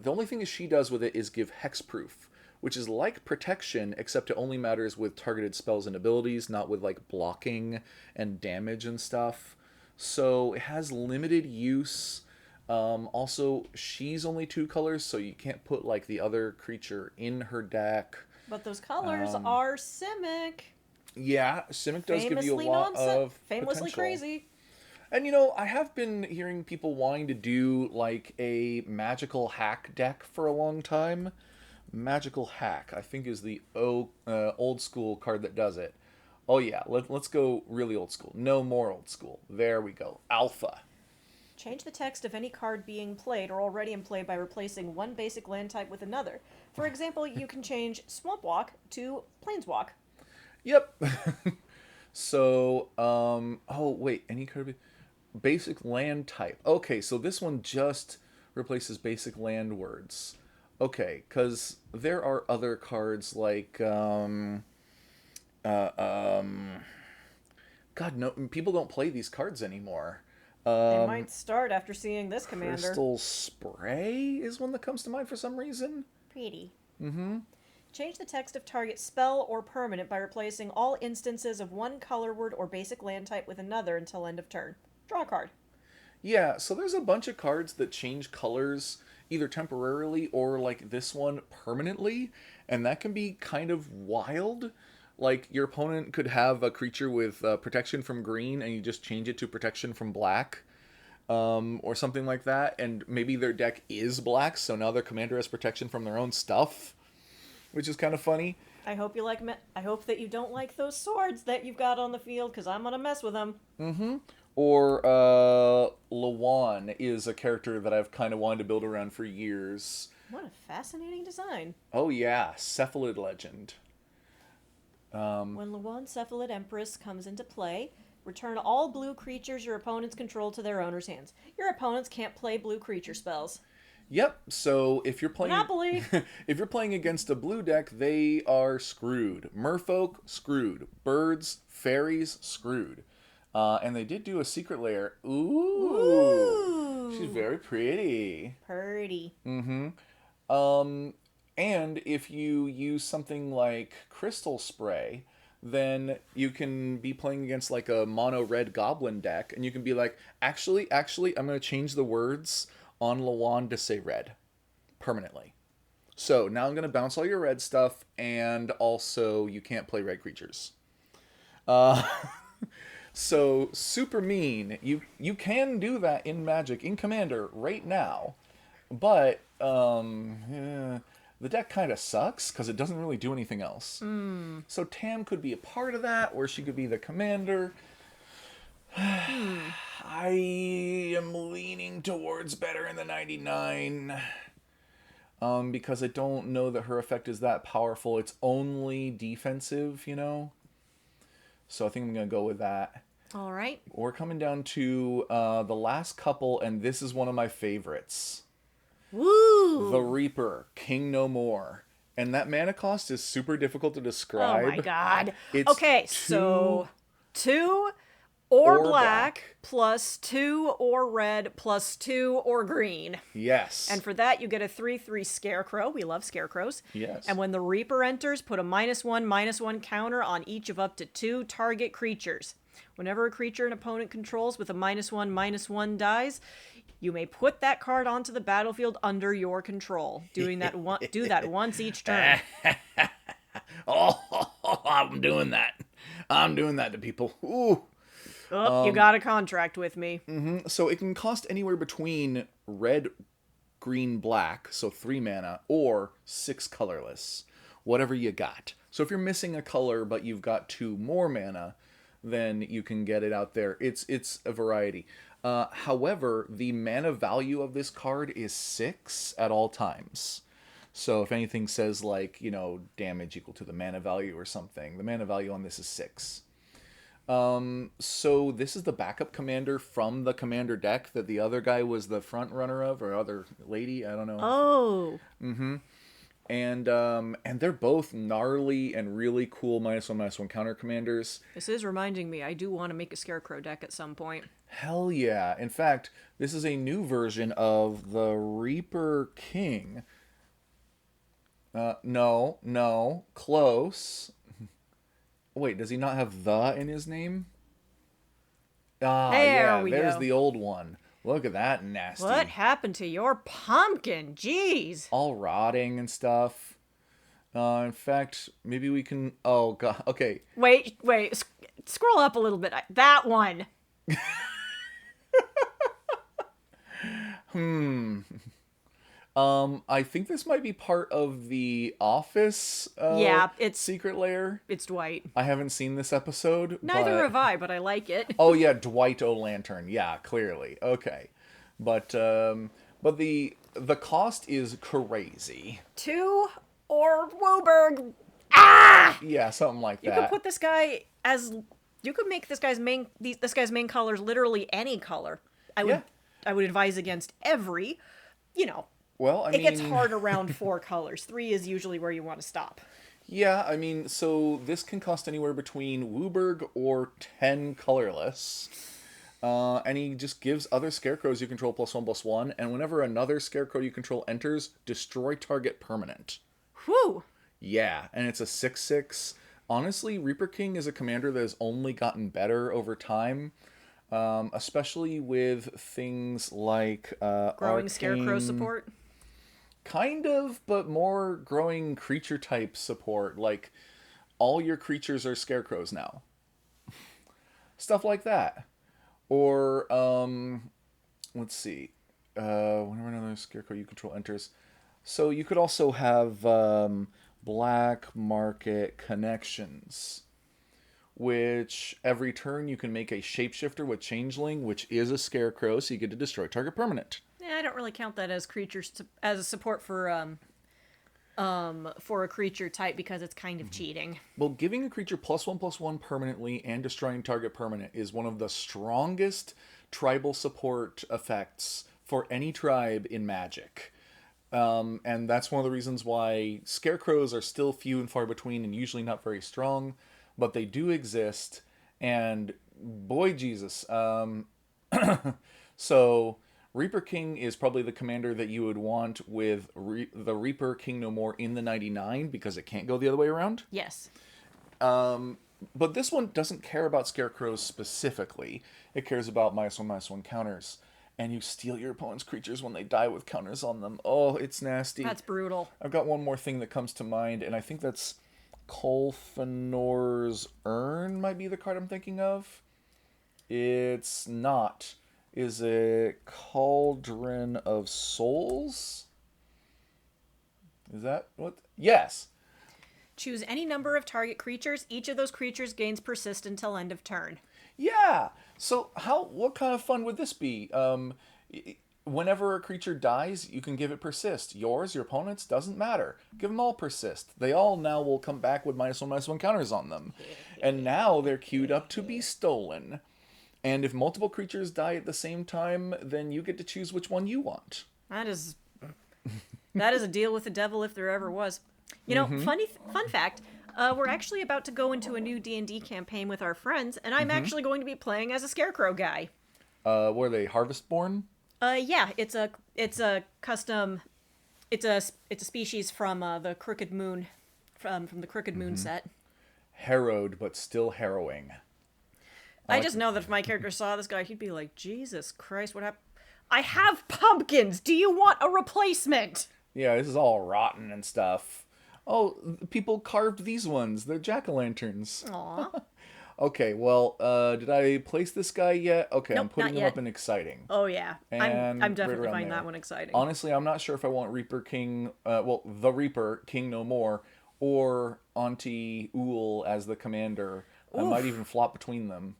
only thing that she does with it is give hexproof, which is like protection, except it only matters with targeted spells and abilities, not with like blocking and damage and stuff. So it has limited use. Also, she's only two colors, so you can't put like the other creature in her deck. But those colors are Simic. Yeah, Simic does give you a Famously lot of famously potential. crazy. And I have been hearing people wanting to do like a magical hack deck for a long time. Magical hack, I think, is the old school card that does it. Oh yeah, let's go really old school. No more old school. There we go. Alpha. Change the text of any card being played or already in play by replacing one basic land type with another. For example, you can change Swamp Walk to Planeswalk. Yep. So, oh wait, any card basic land type. Okay, so this one just replaces basic land words. Okay, because there are other cards like uh, um, God, no, people don't play these cards anymore. They might start after seeing this commander. Crystal Spray is one that comes to mind for some reason. Pretty. Change the text of target spell or permanent by replacing all instances of one color word or basic land type with another until end of turn. Draw a card. Yeah, so there's a bunch of cards that change colors either temporarily or like this one permanently, and that can be kind of wild. Like your opponent could have a creature with protection from green, and you just change it to protection from black, or something like that, and maybe their deck is black, so now their commander has protection from their own stuff, which is kind of funny. I hope you like. I hope that you don't like those swords that you've got on the field, because I'm gonna mess with them. Or Lawan is a character that I've kind of wanted to build around for years. What a fascinating design. Oh yeah, Cephalid Legend. When Lawan Cephalid Empress comes into play, return all blue creatures your opponents control to their owner's hands. Your opponents can't play blue creature spells. Yep. So if you're playing Monopoly! if you're playing against a blue deck, they are screwed. Merfolk screwed. Birds, fairies screwed. And they did do a secret layer. Ooh. Ooh. She's very pretty. Purdy. And if you use something like Crystal Spray, then you can be playing against like a mono red goblin deck, and you can be like, actually, I'm going to change the words on Lawan to say red permanently. So now I'm going to bounce all your red stuff, and also you can't play red creatures. So super mean. You can do that in Magic in Commander right now, but the deck kind of sucks because it doesn't really do anything else. So Tam could be a part of that, or she could be the commander. I am leaning towards better in the 99. Because I don't know that her effect is that powerful. It's only defensive, you know? So I think I'm going to go with that. All right. We're coming down to the last couple, and this is one of my favorites. Woo! The Reaper, King No More. And that mana cost is super difficult to describe. Oh my god. It's Okay, so 2 or black plus 2 or red plus 2 or green. Yes. And for that, you get a 3/3 Scarecrow. We love Scarecrows. Yes. And when the Reaper enters, put a -1/-1 counter on each of up to 2 target creatures. Whenever a creature an opponent controls with a -1/-1 dies, you may put that card onto the battlefield under your control. Do that once each turn. Oh, I'm doing that. I'm doing that to people. Ooh. Oh, you got a contract with me. So it can cost anywhere between red, green, black, so 3 mana, or 6 colorless. Whatever you got. So if you're missing a color but you've got 2 more mana, then you can get it out there. It's a variety. However, the mana value of this card is 6 at all times. So if anything says like, damage equal to the mana value or something, the mana value on this is 6. So this is the backup commander from the commander deck that the other guy was the front runner of, or other lady, I don't know. Oh. And they're both gnarly and really cool -1/-1 counter commanders. This is reminding me, I do want to make a Scarecrow deck at some point. Hell yeah. In fact, this is a new version of the Reaper King. No, close. Wait, does he not have the in his name? There's the old one. Look at that nasty. What happened to your pumpkin? Jeez. All rotting and stuff. In fact, maybe we can... Oh, God. Okay. Wait. Scroll up a little bit. That one. I think this might be part of the Office it's secret lair. It's Dwight. I haven't seen this episode. Neither have I, but I like it. Oh, yeah, Dwight O'Lantern. Yeah, clearly. Okay. But the cost is crazy. 2 or Woburg. Ah! Yeah, something like that. You could put this guy as... You could make this guy's main colors literally any color. I would advise against every, Well, I mean... It gets hard around 4 colors. 3 is usually where you want to stop. Yeah, I mean, so this can cost anywhere between Wooburg or 10 colorless. And he just gives other scarecrows you control +1/+1, and whenever another scarecrow you control enters, destroy target permanent. Whew! Yeah, and it's a 6/6. Honestly, Reaper King is a commander that has only gotten better over time. Especially with things like Growing arcane, Scarecrow support. Kind of, but more growing creature type support. Like, all your creatures are scarecrows now. Stuff like that. Or, let's see. Whenever another scarecrow you control enters. So you could also have Black Market Connections, which every turn you can make a shapeshifter with Changeling, which is a scarecrow, so you get to destroy target permanent. Yeah, I don't really count that as creatures as a support for a creature type because it's kind of cheating. Well, giving a creature +1/+1 permanently and destroying target permanent is one of the strongest tribal support effects for any tribe in Magic. And that's one of the reasons why scarecrows are still few and far between and usually not very strong, but they do exist. And boy, Jesus. So Reaper King is probably the commander that you would want with the Reaper King No More in the 99 because it can't go the other way around. Yes. But this one doesn't care about scarecrows specifically. It cares about -1/-1 counters. And you steal your opponent's creatures when they die with counters on them. Oh, it's nasty. That's brutal. I've got one more thing that comes to mind, and I think that's Kolfanor's Urn might be the card I'm thinking of. It's not. Is it Cauldron of Souls? Is that what? Yes. Choose any number of target creatures. Each of those creatures gains persist until end of turn. Yeah. So what kind of fun would this be? Whenever a creature dies, you can give it persist. Yours, your opponent's, doesn't matter. Give them all persist. They all now will come back with -1/-1 counters on them. And now they're queued up to be stolen. And if multiple creatures die at the same time, then you get to choose which one you want. That is a deal with the devil if there ever was. You know, fun fact, we're actually about to go into a new D&D campaign with our friends, and I'm actually going to be playing as a scarecrow guy. Were they Harvestborn? Yeah, it's a custom, it's a species from the Crooked Moon, from the Crooked Moon set. Harrowed, but still harrowing. I just know that if my character saw this guy, he'd be like, Jesus Christ, what happened? I have pumpkins! Do you want a replacement? Yeah, this is all rotten and stuff. Oh, people carved these ones. They're jack-o'-lanterns. Aw. Okay, well, did I place this guy yet? Okay, Nope, I'm putting not him yet. up in exciting. Oh, yeah. And I'm definitely right around finding there. that one exciting. Honestly, I'm not sure if I want Reaper King, the Reaper King No More, or Auntie Ool as the commander. I might even flop between them.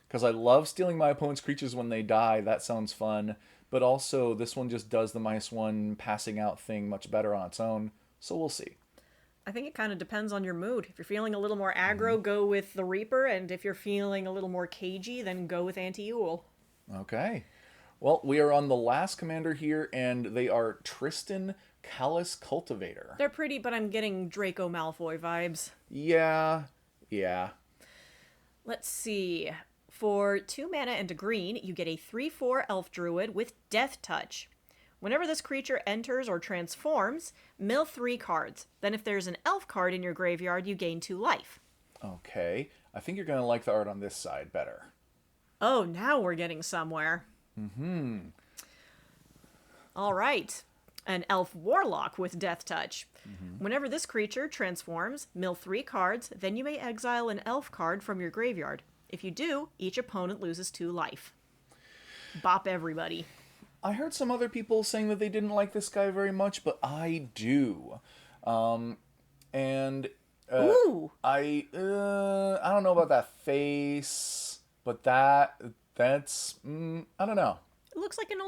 Because I love stealing my opponent's creatures when they die. That sounds fun. But also, this one just does the -1 passing out thing much better on its own. So we'll see. I think it kind of depends on your mood. If you're feeling a little more aggro, go with the Reaper, and if you're feeling a little more cagey, then go with Auntie Ool. Okay. Well, we are on the last commander here, and they are Tristan Callous Cultivator. They're pretty, but I'm getting Draco Malfoy vibes. Yeah. Let's see. For 2 mana and a green, you get a 3/4 Elf Druid with Death Touch. Whenever this creature enters or transforms, mill 3 cards. Then if there's an elf card in your graveyard, you gain 2 life. Okay. I think you're going to like the art on this side better. Oh, now we're getting somewhere. All right. An Elf Warlock with Death Touch. Whenever this creature transforms, mill 3 cards, then you may exile an elf card from your graveyard. If you do, each opponent loses 2 life. Bop everybody. I heard some other people saying that they didn't like this guy very much, but I do. Ooh! I don't know about that face, but that's I don't know. It looks like an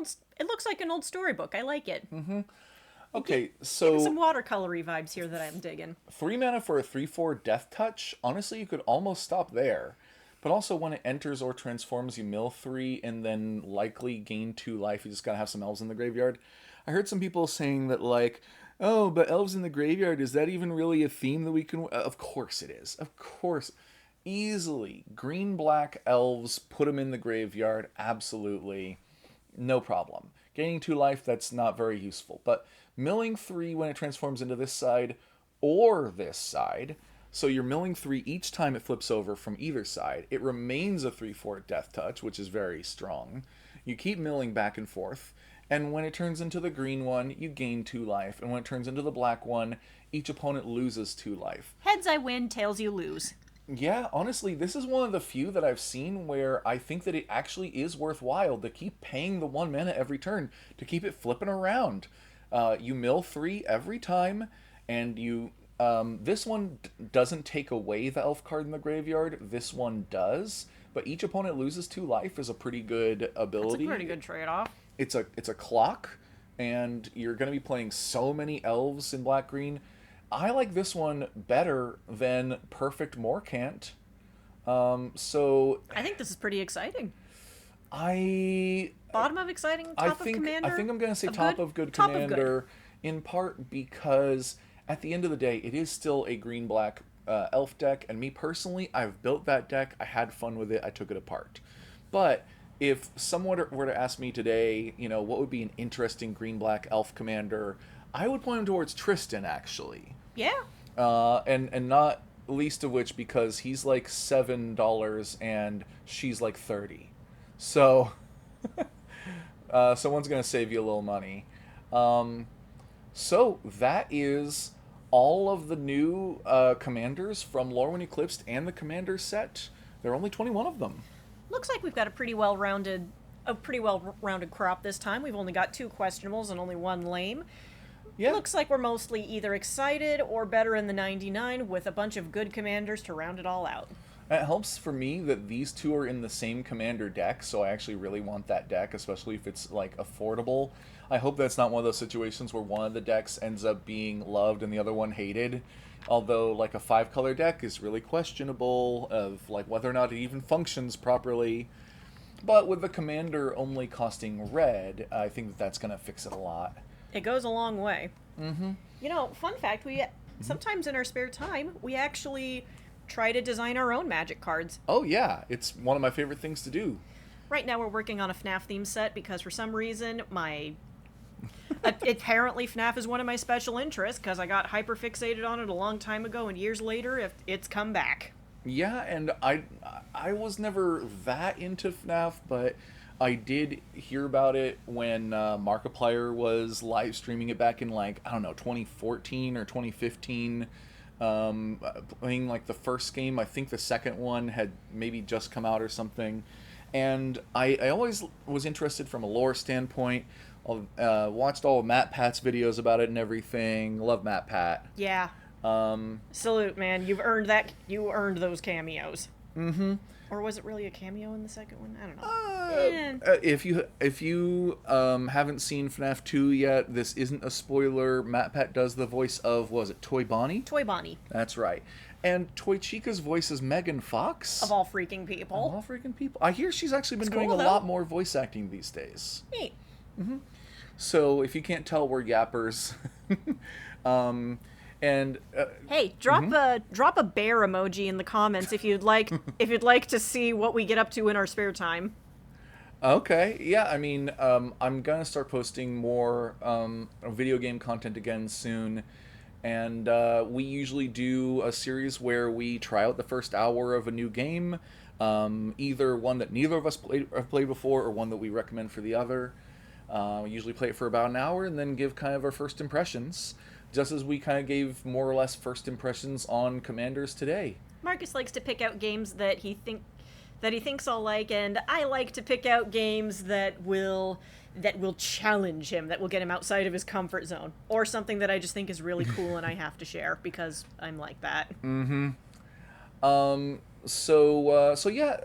old storybook. I like it. Okay, Getting so some watercolory vibes here that I'm digging. 3 mana for a 3/4 Death Touch. Honestly, you could almost stop there. But also, when it enters or transforms, you mill 3 and then likely gain 2 life. You just gotta have some elves in the graveyard. I heard some people saying that, like, oh, but elves in the graveyard, is that even really a theme that we can... Of course it is. Of course. Easily. Green-black elves, put them in the graveyard. Absolutely. No problem. Gaining 2 life, that's not very useful. But milling 3 when it transforms into this side or this side... So you're milling 3 each time it flips over from either side. It remains a 3/4 Death Touch, which is very strong. You keep milling back and forth. And when it turns into the green one, you gain 2 life. And when it turns into the black one, each opponent loses 2 life. Heads I win, tails you lose. Yeah, honestly, this is one of the few that I've seen where I think that it actually is worthwhile to keep paying the 1 mana every turn, to keep it flipping around. You mill 3 every time, and you... this one doesn't take away the elf card in the graveyard. This one does, but each opponent loses 2 life is a pretty good ability. It's a pretty good trade-off. It's a clock, and you're going to be playing so many elves in black-green. I like this one better than Perfect Morcant. So I think this is pretty exciting. Bottom of exciting, top of commander? I think I'm going to say top of good top of commander, good. in part because at the end of the day, it is still a green-black elf deck, and me personally, I've built that deck, I had fun with it, I took it apart. But if someone were to ask me today, what would be an interesting green-black elf commander, I would point him towards Tristan, actually. Yeah. And not least of which because he's like $7 and she's like 30. So, someone's gonna save you a little money. Um, so that is all of the new commanders from Lorwyn Eclipsed and the commander set. There are only 21 of them. Looks like we've got a pretty well rounded crop this time. We've only got 2 questionables and only 1 lame. Yeah. Looks like we're mostly either excited or better in the 99 with a bunch of good commanders to round it all out. It helps for me that these two are in the same commander deck, so I actually really want that deck, especially if it's like affordable. I hope that's not one of those situations where one of the decks ends up being loved and the other one hated. Although like a 5-color deck is really questionable of like whether or not it even functions properly. But with the commander only costing red, I think that's going to fix it a lot. It goes a long way. Mm-hmm. Fun fact, we sometimes in our spare time, we actually try to design our own Magic cards. Oh yeah, it's one of my favorite things to do. Right now we're working on a FNAF theme set because for some reason apparently FNAF is one of my special interests because I got hyper fixated on it a long time ago and years later it's come back. Yeah, and I was never that into FNAF, but I did hear about it when Markiplier was live streaming it back in 2014 or 2015. Playing like the first game. I think the second one had maybe just come out or something. And I always was interested from a lore standpoint. Watched all of Matt Pat's videos about it and everything. Love Matt Pat. Yeah. Salute, man. You've earned that. You earned those cameos. Mm-hmm. Or was it really a cameo in the second one? I don't know. If you haven't seen FNAF 2 yet, this isn't a spoiler. Matt Pat does the voice of, what was it, Toy Bonnie? Toy Bonnie. That's right. And Toy Chica's voice is Megan Fox. Of all freaking people. Of all freaking people. I hear she's actually been doing cool, a though. lot more voice acting these days. Neat. Mm-hmm. So if you can't tell, we're yappers. And hey, drop a bear emoji in the comments if you'd like to see what we get up to in our spare time. Okay, yeah, I mean, I'm gonna start posting more video game content again soon, and we usually do a series where we try out the first hour of a new game, either one that neither of us have played before or one that we recommend for the other. We usually play it for about an hour and then give kind of our first impressions. Just as we kind of gave more or less first impressions on Commanders today. Marcus likes to pick out games that he thinks I'll like, and I like to pick out games that will challenge him, that will get him outside of his comfort zone, or something that I just think is really cool and I have to share because I'm like that. Mm-hmm. So yeah,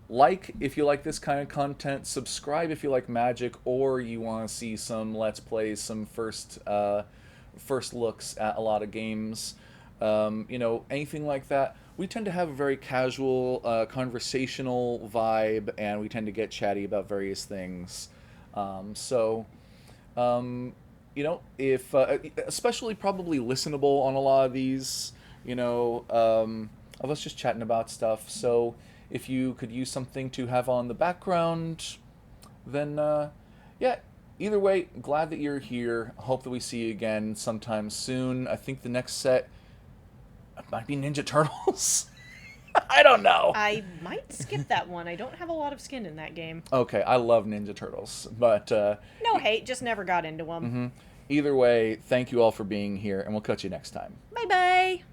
like if you like this kind of content, subscribe if you like Magic, or you want to see some Let's Plays, some first looks at a lot of games, anything like that. We tend to have a very casual, conversational vibe, and we tend to get chatty about various things. If especially probably listenable on a lot of these, of us just chatting about stuff. So if you could use something to have on the background, then yeah. Either way, glad that you're here. Hope that we see you again sometime soon. I think the next set might be Ninja Turtles. I don't know. I might skip that one. I don't have a lot of skin in that game. Okay, I love Ninja Turtles, but... no hate, just never got into them. Mm-hmm. Either way, thank you all for being here, and we'll catch you next time. Bye-bye!